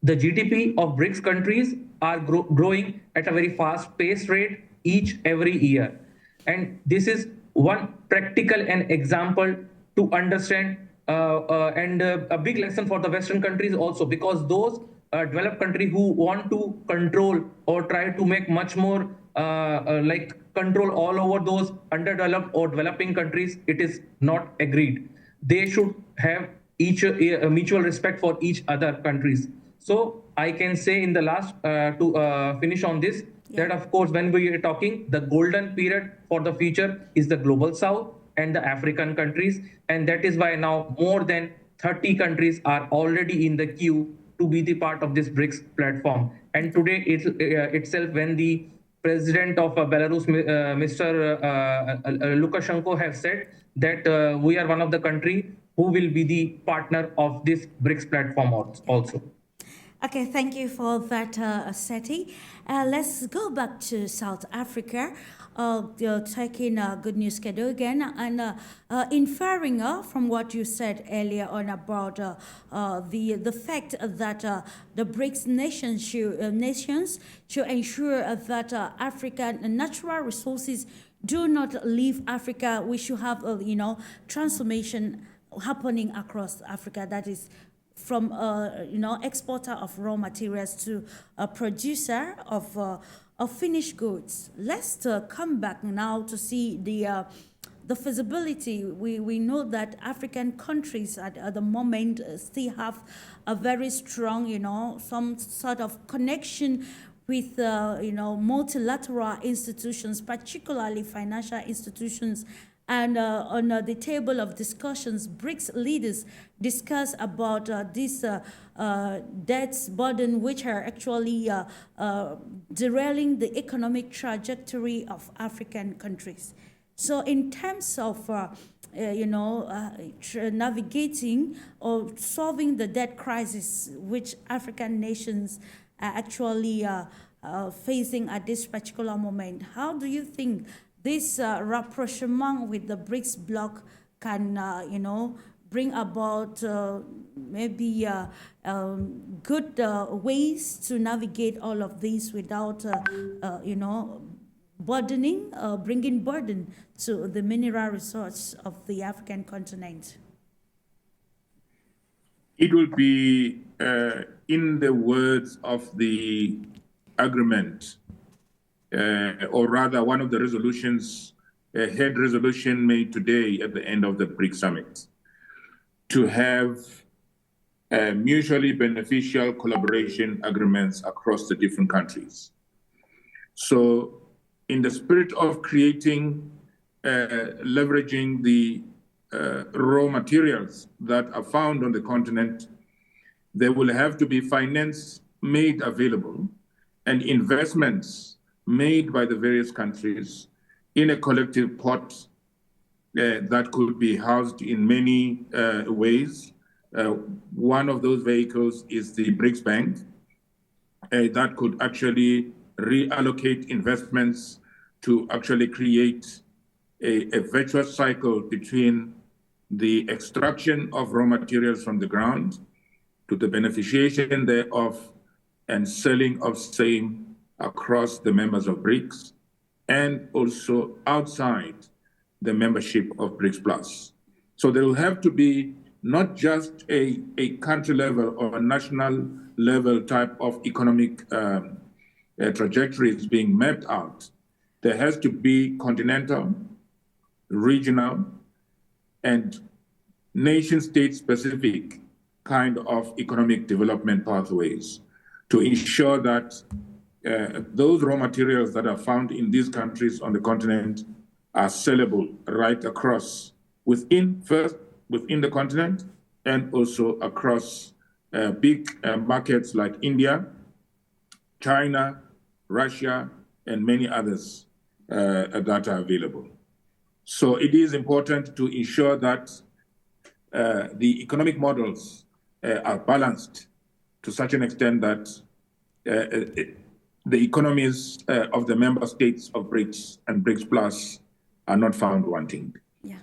S3: the GDP of BRICS countries are growing at a very fast pace rate every year. And this is one practical and example to understand and a big lesson for the Western countries also, because those developed countries who want to control or try to make much more like control all over those underdeveloped or developing countries, it is not agreed. They should have each mutual respect for each other countries. So I can say in the last to finish on this, that of course when we are talking, the golden period for the future is the global south and the African countries, and that is why now more than 30 countries are already in the queue to be the part of this BRICS platform. And today itself, when the president of Belarus, Mr. Lukashenko, have said that we are one of the country who will be the partner of this BRICS platform also.
S1: Okay, thank you for that, SETI. Let's go back to South Africa. Taking Good News Cadogan and inferring from what you said earlier on about the fact that the BRICS nations should ensure that African natural resources do not leave Africa. We should have transformation happening across Africa. That is from exporter of raw materials to a producer of finished goods. Let's come back now to see the feasibility. We know that African countries at the moment still have a very strong, some sort of connection with multilateral institutions, particularly financial institutions. And on the table of discussions, BRICS leaders discuss about this debts burden, which are actually derailing the economic trajectory of African countries. So in terms of navigating or solving the debt crisis which African nations are actually facing at this particular moment, how do you think this rapprochement with the BRICS bloc can, bring about maybe good ways to navigate all of this without, bringing burden to the mineral resource of the African continent?
S2: It will be, in the words of the agreement, or rather one of the resolutions, a head resolution made today at the end of the BRICS summit, to have mutually beneficial collaboration agreements across the different countries. So in the spirit of creating, leveraging the raw materials that are found on the continent, there will have to be finance made available and investments made by the various countries in a collective pot that could be housed in many ways. One of those vehicles is the BRICS Bank that could actually reallocate investments to actually create a virtuous cycle between the extraction of raw materials from the ground to the beneficiation thereof and selling of same across the members of BRICS and also outside the membership of BRICS Plus. So there will have to be not just a country level or a national level type of economic trajectories being mapped out. There has to be continental, regional, and nation-state specific kind of economic development pathways to ensure that those raw materials that are found in these countries on the continent are sellable right across within the continent and also across big markets like India, China, Russia, and many others that are available. So it is important to ensure that the economic models are balanced to such an extent that the economies of the member states of BRICS and BRICS Plus are not found wanting.
S1: Yeah.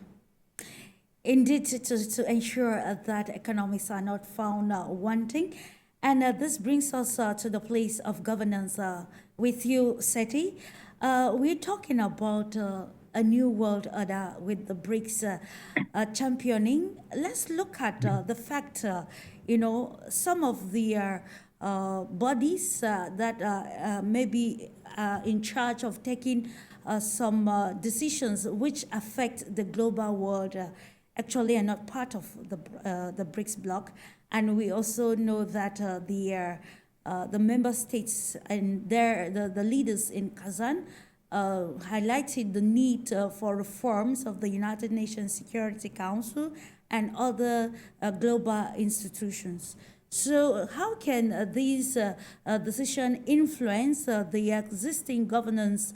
S1: Indeed, to ensure that economics are not found wanting. And this brings us to the place of governance with you, SETHI. We're talking about a new world order with the BRICS championing. Let's look at the fact, some of the bodies that may be in charge of taking some decisions which affect the global world actually are not part of the BRICS bloc. And we also know that the member states and the leaders in Kazan highlighted the need for reforms of the United Nations Security Council and other global institutions. So how can these decisions influence the existing governance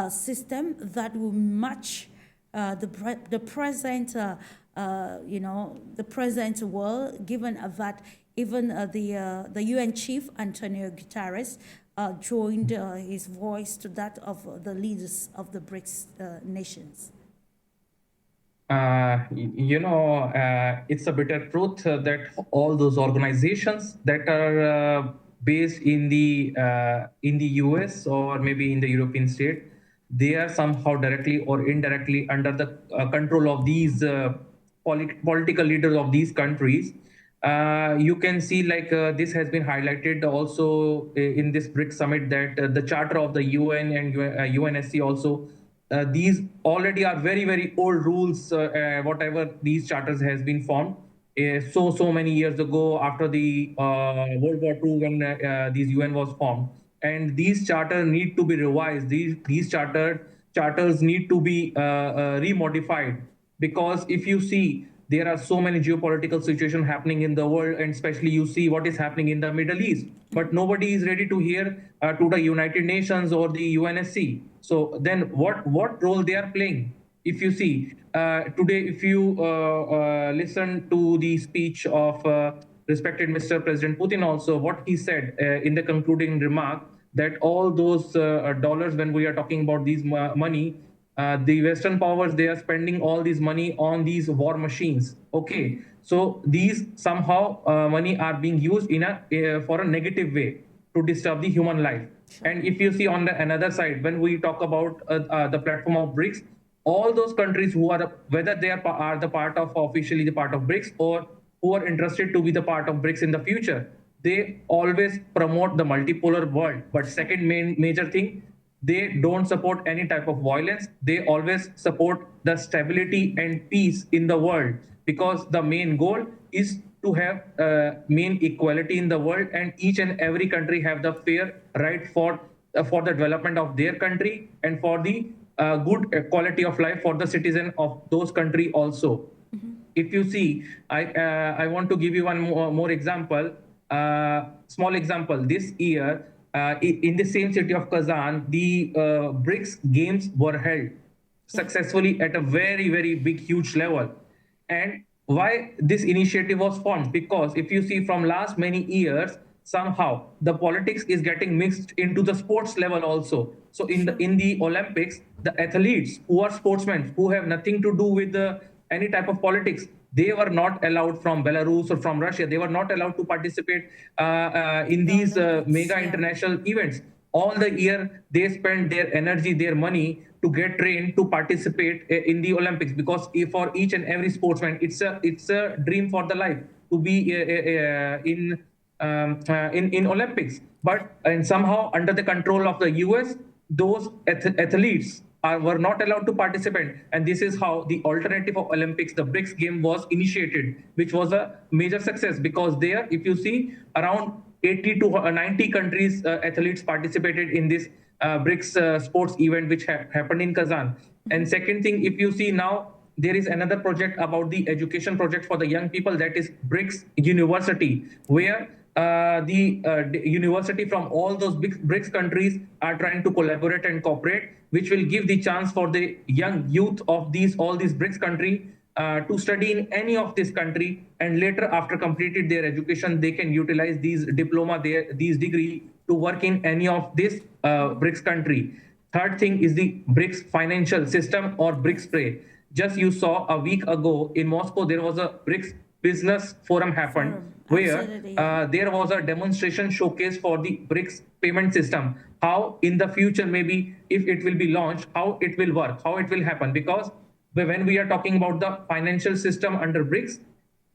S1: system that will match the present, the present world, given that even the UN chief Antonio Guterres joined his voice to that of the leaders of the BRICS nations?
S3: It's a bitter truth that all those organizations that are based in the US or maybe in the European state, they are somehow directly or indirectly under the control of these political leaders of these countries. You can see this has been highlighted also in this BRICS summit that the charter of the UN and UNSC also, these already are very, very old rules, whatever these charters has been formed so many years ago after the World War II when these UN was formed. And these charters need to be revised. These charters need to be remodified, because if you see, there are so many geopolitical situations happening in the world, and especially you see what is happening in the Middle East. But nobody is ready to hear to the United Nations or the UNSC. So then what role they are playing? If you see, today, if you listen to the speech of respected Mr. President Putin also, what he said in the concluding remark, that all those dollars, when we are talking about these money, the Western powers, they are spending all this money on these war machines. Okay, so these somehow money are being used in for a negative way to disturb the human life. Sure. And if you see on the another side, when we talk about the platform of BRICS, all those countries who are, whether they are the part of officially the part of BRICS or who are interested to be the part of BRICS in the future, they always promote the multipolar world. But second major thing, they don't support any type of violence. They always support the stability and peace in the world, because the main goal is to have main equality in the world, and each and every country have the fair right for the development of their country and for the good quality of life for the citizen of those country also. Mm-hmm. If you see, I want to give you one more example, small example. This year, in the same city of Kazan, the BRICS Games were held successfully at a very, very big, huge level. And why this initiative was formed? Because if you see from last many years, somehow the politics is getting mixed into the sports level also. So in the Olympics, the athletes who are sportsmen, who have nothing to do with any type of politics, they were not allowed from Belarus or from Russia. They were not allowed to participate in these mega international events. All the year, they spend their energy, their money to get trained to participate in the Olympics, because for each and every sportsman, it's a dream for the life to be in Olympics. But and somehow under the control of the US, those athletes were not allowed to participate. And this is how the alternative of Olympics, the BRICS game, was initiated, which was a major success, because there, if you see, around 80 to 90 countries athletes participated in this BRICS sports event, which happened in Kazan. And second thing, if you see now, there is another project about the education project for the young people, that is BRICS University, where the university from all those big BRICS countries are trying to collaborate and cooperate, which will give the chance for the young youth of all these BRICS country to study in any of this country, and later after completed their education, they can utilize these diploma, these degree to work in any of this BRICS country. Third thing is the BRICS financial system or BRICS Pay. Just you saw a week ago in Moscow, there was a BRICS business forum happened where there was a demonstration showcase for the BRICS payment system. How in the future, maybe if it will be launched, how it will work, how it will happen. Because when we are talking about the financial system under BRICS,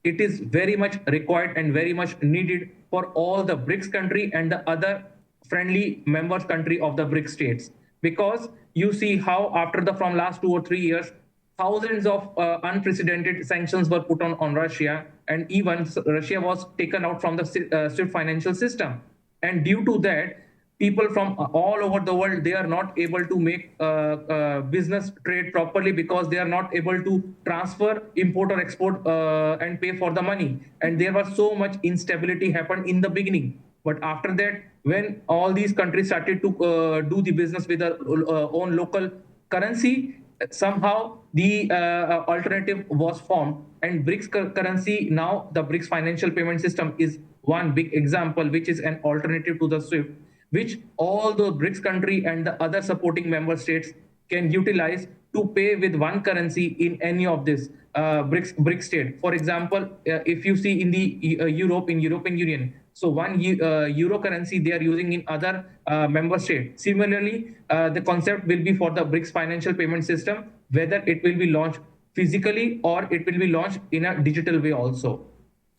S3: it is very much required and very much needed for all the BRICS country and the other friendly members country of the BRICS states. Because you see how after from last 2 or 3 years, thousands of unprecedented sanctions were put on Russia, and even Russia was taken out from the SWIFT financial system. And due to that, people from all over the world, they are not able to make business trade properly because they are not able to transfer, import or export and pay for the money. And there was so much instability happened in the beginning. But after that, when all these countries started to do the business with their own local currency, somehow the alternative was formed, and BRICS currency, now the BRICS financial payment system is one big example, which is an alternative to the SWIFT, which all the BRICS country and the other supporting member states can utilize to pay with one currency in any of this BRICS state. For example, if you see in the European Union, so one euro currency they are using in other member states. Similarly, the concept will be for the BRICS financial payment system, whether it will be launched physically or it will be launched in a digital way also.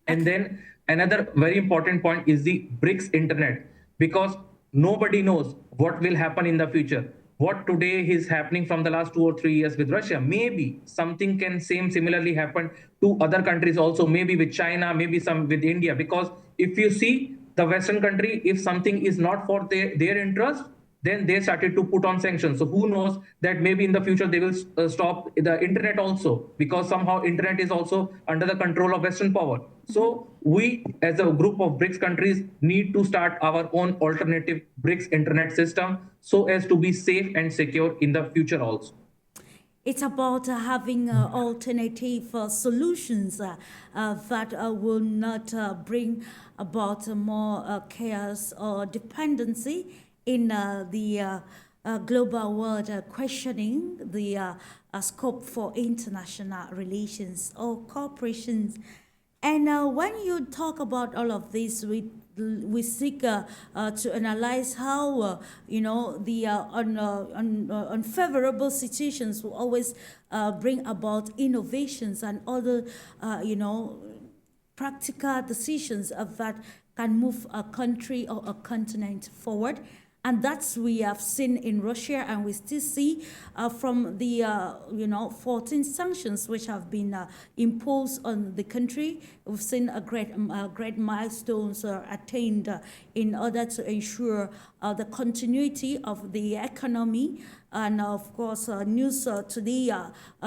S3: And then another very important point is the BRICS internet, because nobody knows what will happen in the future. What today is happening from the last 2 or 3 years with Russia, maybe something can similarly happen to other countries also, maybe with China, maybe some with India. Because if you see the Western country, if something is not for their interest, then they started to put on sanctions. So who knows that maybe in the future they will stop the internet also, because somehow internet is also under the control of Western power. So we as a group of BRICS countries need to start our own alternative BRICS internet system so as to be safe and secure in the future also.
S1: It's about having alternative solutions that will not bring about more chaos or dependency in the global world, questioning the scope for international relations or corporations. And when you talk about all of this, we seek to analyze how the unfavorable situations will always bring about innovations and other practical decisions that can move a country or a continent forward. And that's we have seen in Russia, and we still see from the 14 sanctions which have been imposed on the country. We've seen a great milestones attained in order to ensure the continuity of the economy. And of course, news today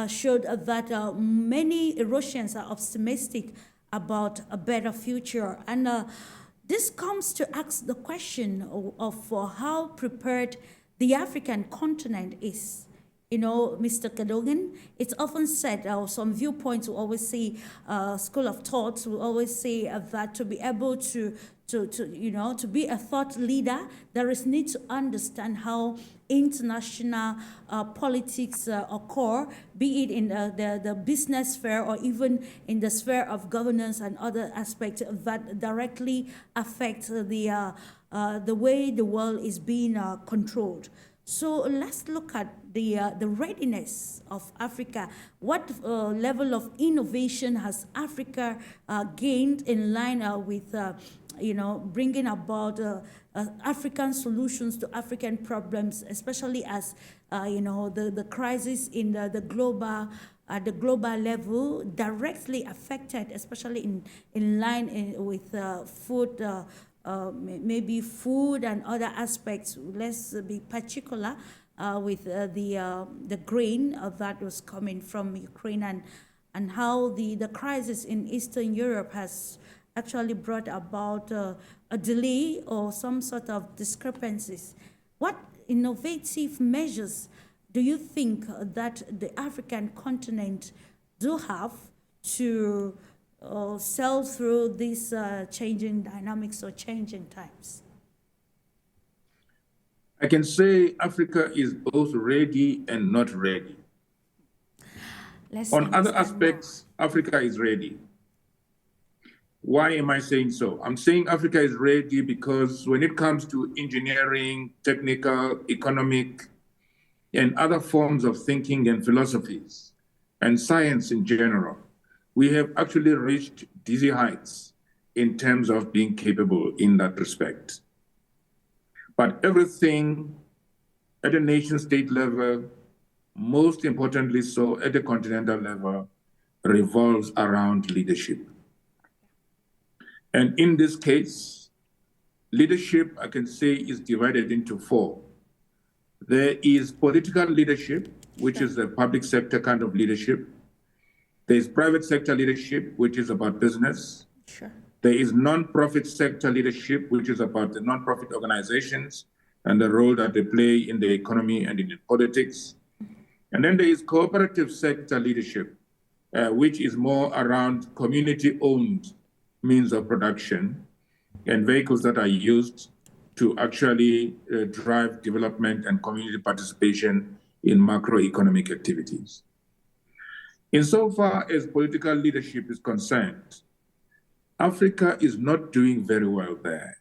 S1: showed that many Russians are optimistic about a better future. And this comes to ask the question of how prepared the African continent is. Mr. Cadogan, it's often said, some viewpoints will always say, school of thought will always say that to be able to be a thought leader, there is need to understand how international politics occur, be it in the business sphere or even in the sphere of governance and other aspects that directly affect the way the world is being controlled. So let's look at the readiness of Africa. What level of innovation has Africa gained in line with bringing about African solutions to African problems, especially as the crisis in the global level directly affected, especially in line with food. Maybe food and other aspects. Let's be particular with the grain that was coming from Ukraine, and how the crisis in Eastern Europe has actually brought about a delay or some sort of discrepancies. What innovative measures do you think that the African continent do have to sail through these changing dynamics or changing times?
S2: I can say Africa is both ready and not ready.
S1: Let's
S2: On other
S1: understand more.
S2: aspects, Africa is ready. Why am I saying so? I'm saying Africa is ready because when it comes to engineering, technical, economic, and other forms of thinking and philosophies, and science in general, we have actually reached dizzy heights in terms of being capable in that respect. But everything at a nation-state level, most importantly so at a continental level, revolves around leadership. And in this case, leadership, I can say, is divided into four. There is political leadership, which is the public sector kind of leadership. There is private sector leadership, which is about business.
S1: Sure.
S2: There is non-profit sector leadership, which is about the non-profit organizations and the role that they play in the economy and in the politics. And then there is cooperative sector leadership, which is more around community-owned means of production and vehicles that are used to actually drive development and community participation in macroeconomic activities. Insofar as political leadership is concerned, Africa is not doing very well there.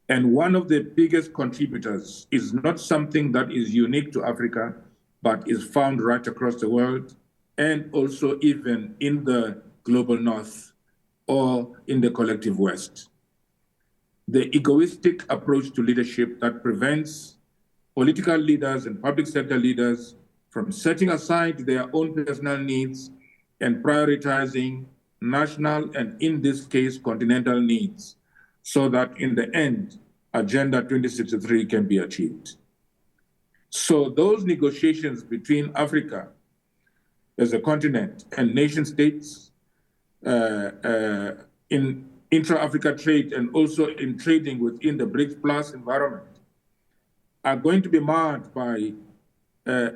S2: And one of the biggest contributors is not something that is unique to Africa, but is found right across the world and also even in the global north or in the collective West. The egoistic approach to leadership that prevents political leaders and public sector leaders from setting aside their own personal needs and prioritizing national and, in this case, continental needs, so that in the end, Agenda 2063 can be achieved. So those negotiations between Africa as a continent and nation states in intra-Africa trade and also in trading within the BRICS Plus environment are going to be marred by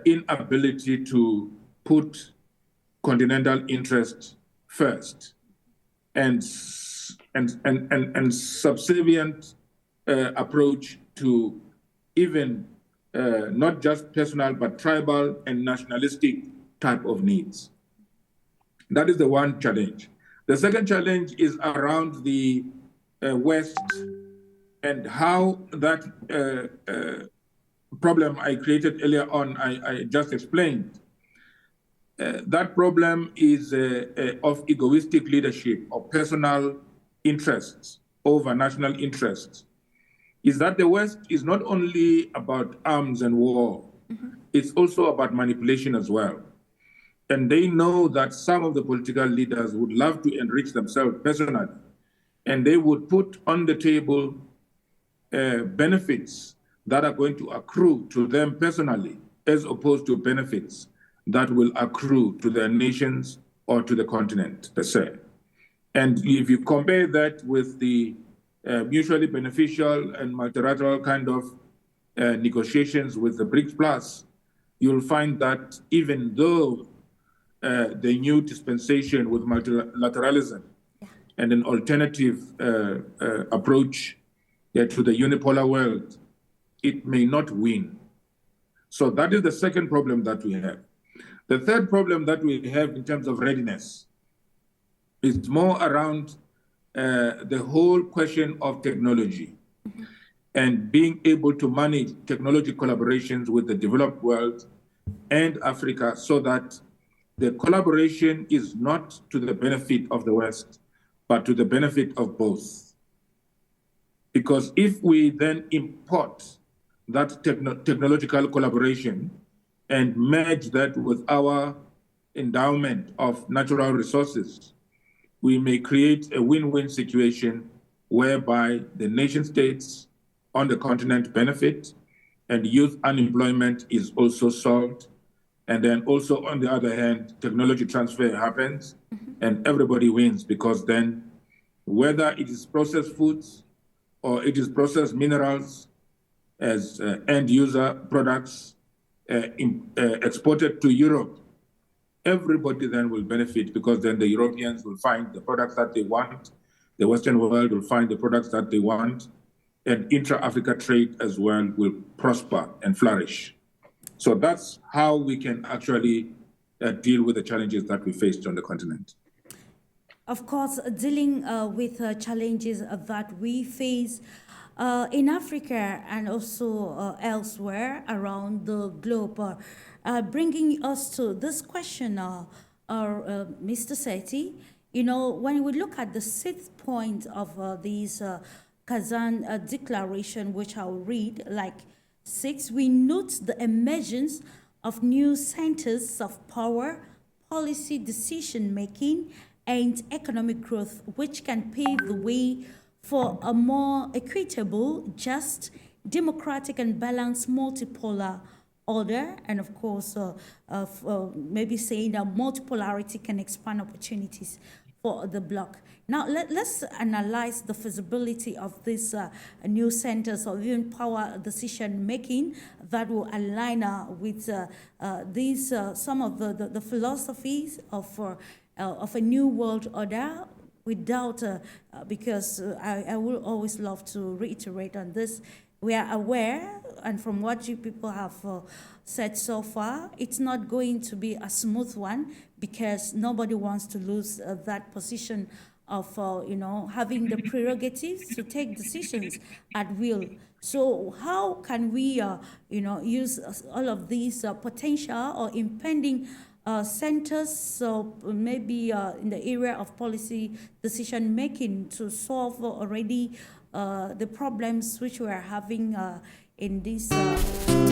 S2: inability to put continental interests first and subservient approach to even not just personal but tribal and nationalistic type of needs. That is the one challenge. The second challenge is around the West and how that problem I created earlier on, I just explained. That problem is of egoistic leadership, of personal interests over national interests. Is that the West is not only about arms and war, it's also about manipulation as well. And they know that some of the political leaders would love to enrich themselves personally, and they would put on the table benefits that are going to accrue to them personally, as opposed to benefits that will accrue to their nations or to the continent per se. And if you compare that with the mutually beneficial and multilateral kind of negotiations with the BRICS Plus, you'll find that even though the new dispensation with multilateralism and an alternative approach to the unipolar world, it may not win. So that is the second problem that we have. The third problem that we have in terms of readiness is more around the whole question of technology and being able to manage technology collaborations with the developed world and Africa so that the collaboration is not to the benefit of the West, but to the benefit of both. Because if we then import that technological collaboration and merge that with our endowment of natural resources, we may create a win-win situation whereby the nation states on the continent benefit and youth unemployment is also solved. And then also, on the other hand, technology transfer happens and everybody wins because then whether it is processed foods or it is processed minerals as end user products exported to Europe, everybody then will benefit, because then the Europeans will find the products that they want, the Western world will find the products that they want, and intra-Africa trade as well will prosper and flourish. So that's how we can actually deal with the challenges that we faced on the continent.
S1: Of course, dealing with challenges that we face in Africa and also elsewhere around the globe, bringing us to this question, Mr. Sethi. You know, when we look at the sixth point of this Kazan declaration, which I'll read, like 6, we note the emergence of new centers of power, policy decision-making, and economic growth, which can pave the way for a more equitable, just, democratic, and balanced multipolar order. And of course, maybe saying that multipolarity can expand opportunities for the bloc. Now, let's analyze the feasibility of these new centers of even power decision-making that will align with these some of the philosophies of a new world order, without, because I will always love to reiterate on this. We are aware, and from what you people have said so far, it's not going to be a smooth one, because nobody wants to lose that position of, you know, having the prerogatives to take decisions at will. So how can we, you know, use all of these potential or impending centers, so maybe in the area of policy decision making, to solve already the problems which we are having in this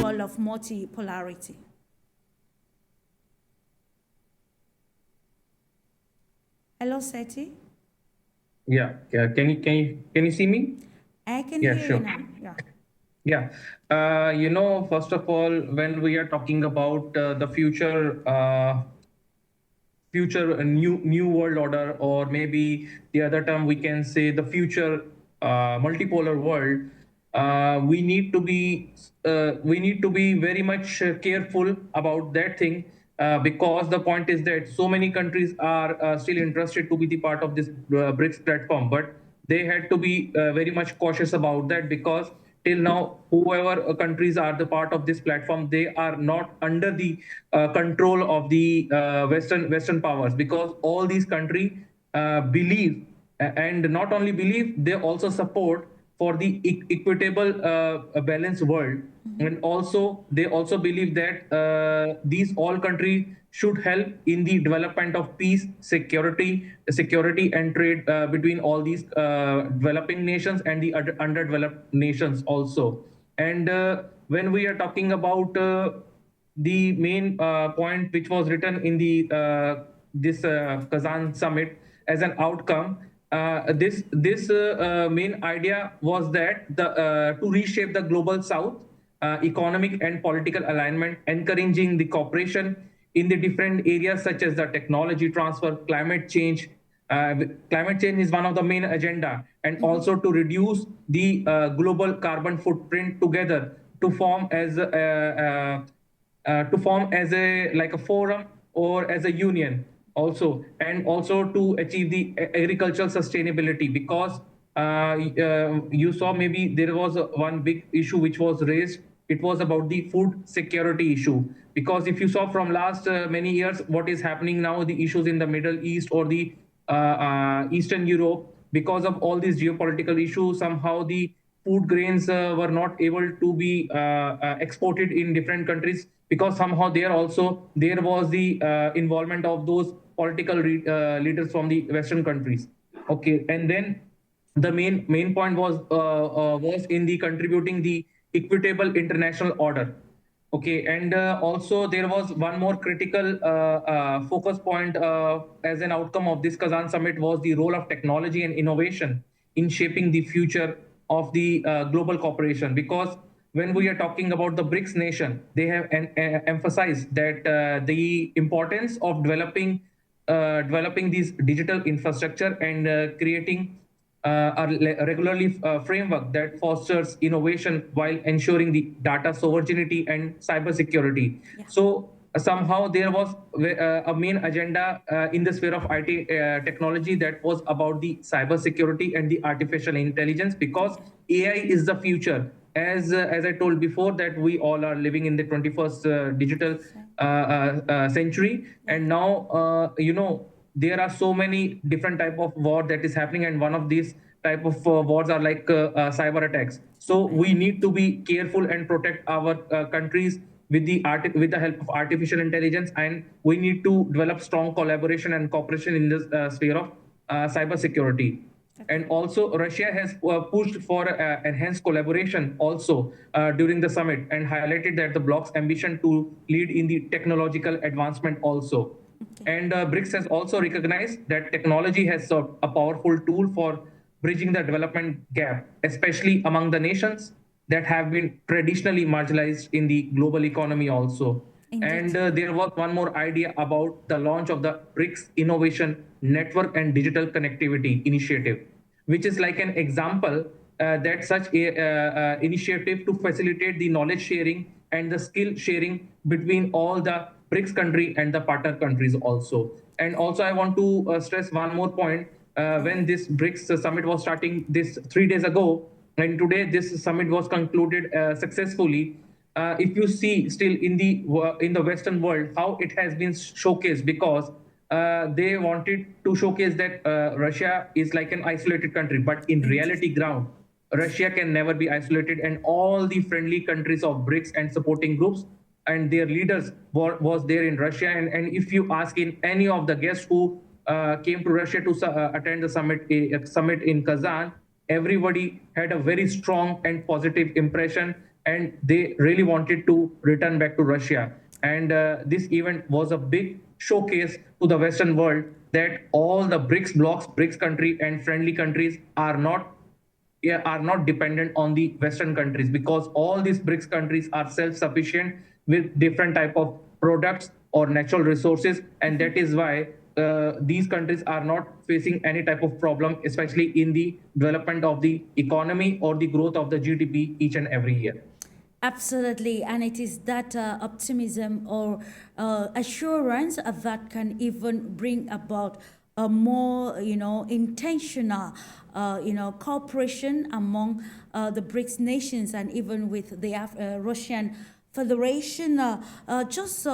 S1: world of multipolarity? Hello, Sethi.
S3: Yeah. Can you see me?
S1: I can
S3: Yeah,
S1: hear
S3: sure.
S1: you now. Yeah.
S3: Yeah. You know, first of all, when we are talking about the future new world order, or maybe the other term we can say the future multipolar world, we need to be very much careful about that thing, because the point is that so many countries are still interested to be the part of this BRICS platform, but they had to be very much cautious about that, because till now, whoever countries are the part of this platform, they are not under the control of the Western powers, because all these countries believe, and not only believe, they also support for the equitable balanced world. And also they also believe that these all countries should help in the development of peace, security and trade between all these developing nations and the underdeveloped nations also. And when we are talking about the main point which was written in the this Kazan summit as an outcome, this main idea was that to reshape the global south economic and political alignment, encouraging the cooperation in the different areas such as the technology transfer, climate change. Climate change is one of the main agenda, and also to reduce the global carbon footprint together to form as a like a forum or as a union also, and also to achieve the agricultural sustainability, because you saw maybe there was one big issue which was raised. It was about the food security issue, because if you saw from last many years what is happening now, the issues in the Middle East or the Eastern Europe, because of all these geopolitical issues, somehow the food grains were not able to be exported in different countries, because somehow there was the involvement of those political leaders from the Western countries. Okay, and then the main point was in the contributing the equitable international order. Okay, and also there was one more critical focus point as an outcome of this Kazan summit, was the role of technology and innovation in shaping the future of the global cooperation. Because when we are talking about the BRICS nation, they have emphasized that the importance of developing developing these digital infrastructure and creating a regularly framework that fosters innovation while ensuring the data sovereignty and cybersecurity. So somehow there was a main agenda in the sphere of IT technology that was about the cybersecurity and the artificial intelligence, because AI is the future. As I told before, that we all are living in the 21st digital century, and now there are so many different type of war that is happening, and one of these type of wars are like cyber attacks. So we need to be careful and protect our countries with the help of artificial intelligence, and we need to develop strong collaboration and cooperation in this sphere of cyber security. And also, Russia has pushed for enhanced collaboration also during the summit, and highlighted that the bloc's ambition to lead in the technological advancement also. And BRICS has also recognized that technology has a powerful tool for bridging the development gap, especially among the nations that have been traditionally marginalized in the global economy also.
S1: Indeed.
S3: And there was one more idea about the launch of the BRICS Innovation Network and Digital Connectivity Initiative, which is like an example that such a initiative to facilitate the knowledge sharing and the skill sharing between all the BRICS country and the partner countries also. And also I want to stress one more point. When this BRICS summit was starting this 3 days ago, and today this summit was concluded successfully. If you see still in the Western world how it has been showcased, because they wanted to showcase that Russia is like an isolated country, but in reality ground, Russia can never be isolated, and all the friendly countries of BRICS and supporting groups and their leaders was there in Russia. And if you ask in any of the guests who came to Russia to attend the summit in Kazan, everybody had a very strong and positive impression, and they really wanted to return back to Russia. And this event was a big showcase to the Western world that all the BRICS blocks, BRICS country and friendly countries are not dependent on the Western countries, because all these BRICS countries are self-sufficient with different type of products or natural resources, and that is why these countries are not facing any type of problem, especially in the development of the economy or the growth of the GDP each and every year.
S1: Absolutely, and it is that optimism or assurance that can even bring about a more, intentional, cooperation among the BRICS nations, and even with the Russian Federation. Just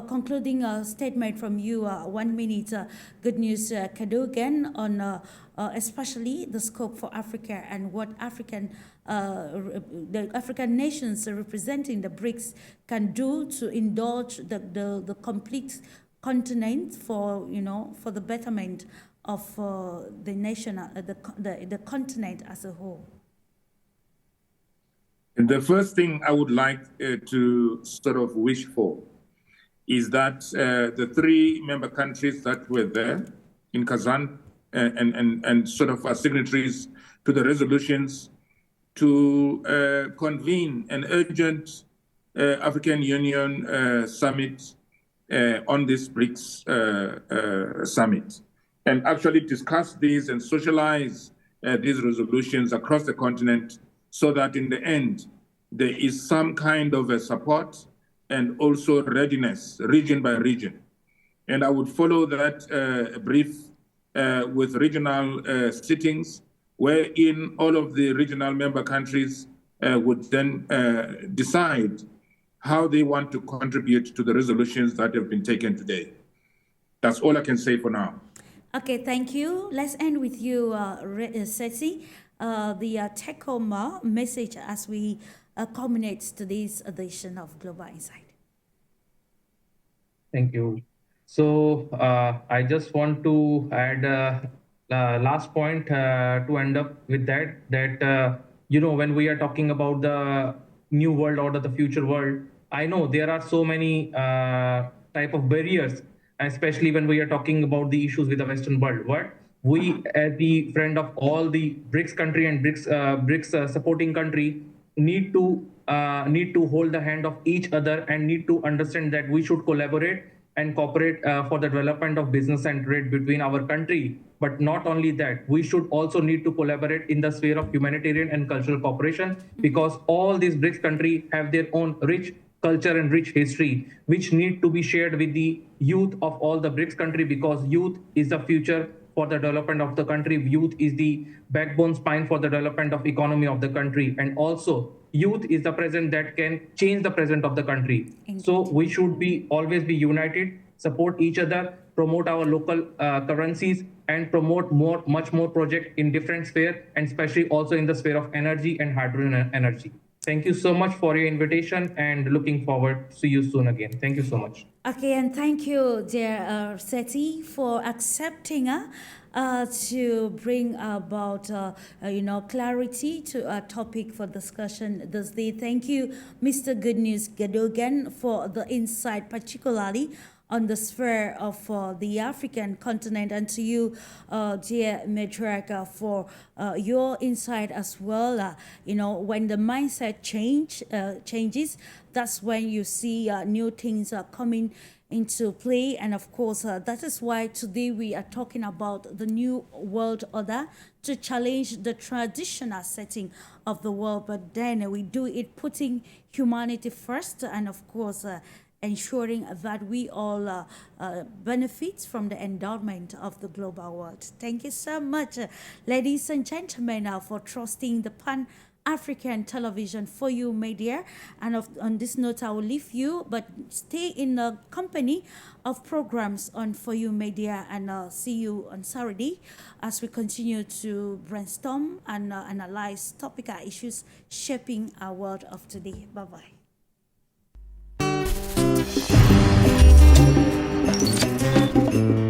S1: concluding a statement from you, 1 minute, Good News, CADOGAN, on especially the scope for Africa and what the African nations representing the BRICS can do to indulge the complete continent for the betterment of the nation, the continent as a whole.
S2: The first thing I would like to sort of wish for is that the 3 member countries that were there in Kazan and sort of are signatories to the resolutions to convene an urgent African Union summit on this BRICS summit, and actually discuss these and socialize these resolutions across the continent, so that in the end, there is some kind of a support and also readiness, region by region. And I would follow that brief with regional sittings, wherein all of the regional member countries would then decide how they want to contribute to the resolutions that have been taken today. That's all I can say for now.
S1: Okay, thank you. Let's end with you, SETHI. The take-home message as we culminate to this edition of Global Insight.
S3: Thank you. So I just want to add last point to end up with that when we are talking about the new world order, the future world, I know there are so many type of barriers, especially when we are talking about the issues with the Western world. What we, as the friend of all the BRICS country and BRICS supporting country, need to hold the hand of each other and need to understand that we should collaborate and cooperate for the development of business and trade between our country. But not only that, we should also need to collaborate in the sphere of humanitarian and cultural cooperation, because all these BRICS countries have their own rich culture and rich history, which need to be shared with the youth of all the BRICS country, because youth is the future for the development of the country. Youth is the backbone spine for the development of economy of the country. And also youth is the present that can change the present of the country.
S1: Indeed.
S3: So we should be always be united, support each other, promote our local currencies, and promote much more project in different sphere, and especially also in the sphere of energy and hydrogen energy. Thank you so much for your invitation, and looking forward to see you soon again. Thank you so much.
S1: Okay, and thank you, dear SETHI, for accepting to bring about clarity to a topic for discussion this day. Thank you, Mr. Goodnews CADOGAN, for the insight, particularly on the sphere of the African continent, and to you, dear MIODRAG, for your insight as well. When the mindset changes, that's when you see new things are coming into play. And of course, that is why today we are talking about the new world order to challenge the traditional setting of the world. But then we do it putting humanity first, and of course, ensuring that we all benefit from the endowment of the global world. Thank you so much, ladies and gentlemen, for trusting the Pan-African television For You Media. And on this note, I will leave you, but stay in the company of programs on For You Media, and see you on Saturday as we continue to brainstorm and analyze topical issues shaping our world of today. Bye-bye.
S7: Thank you.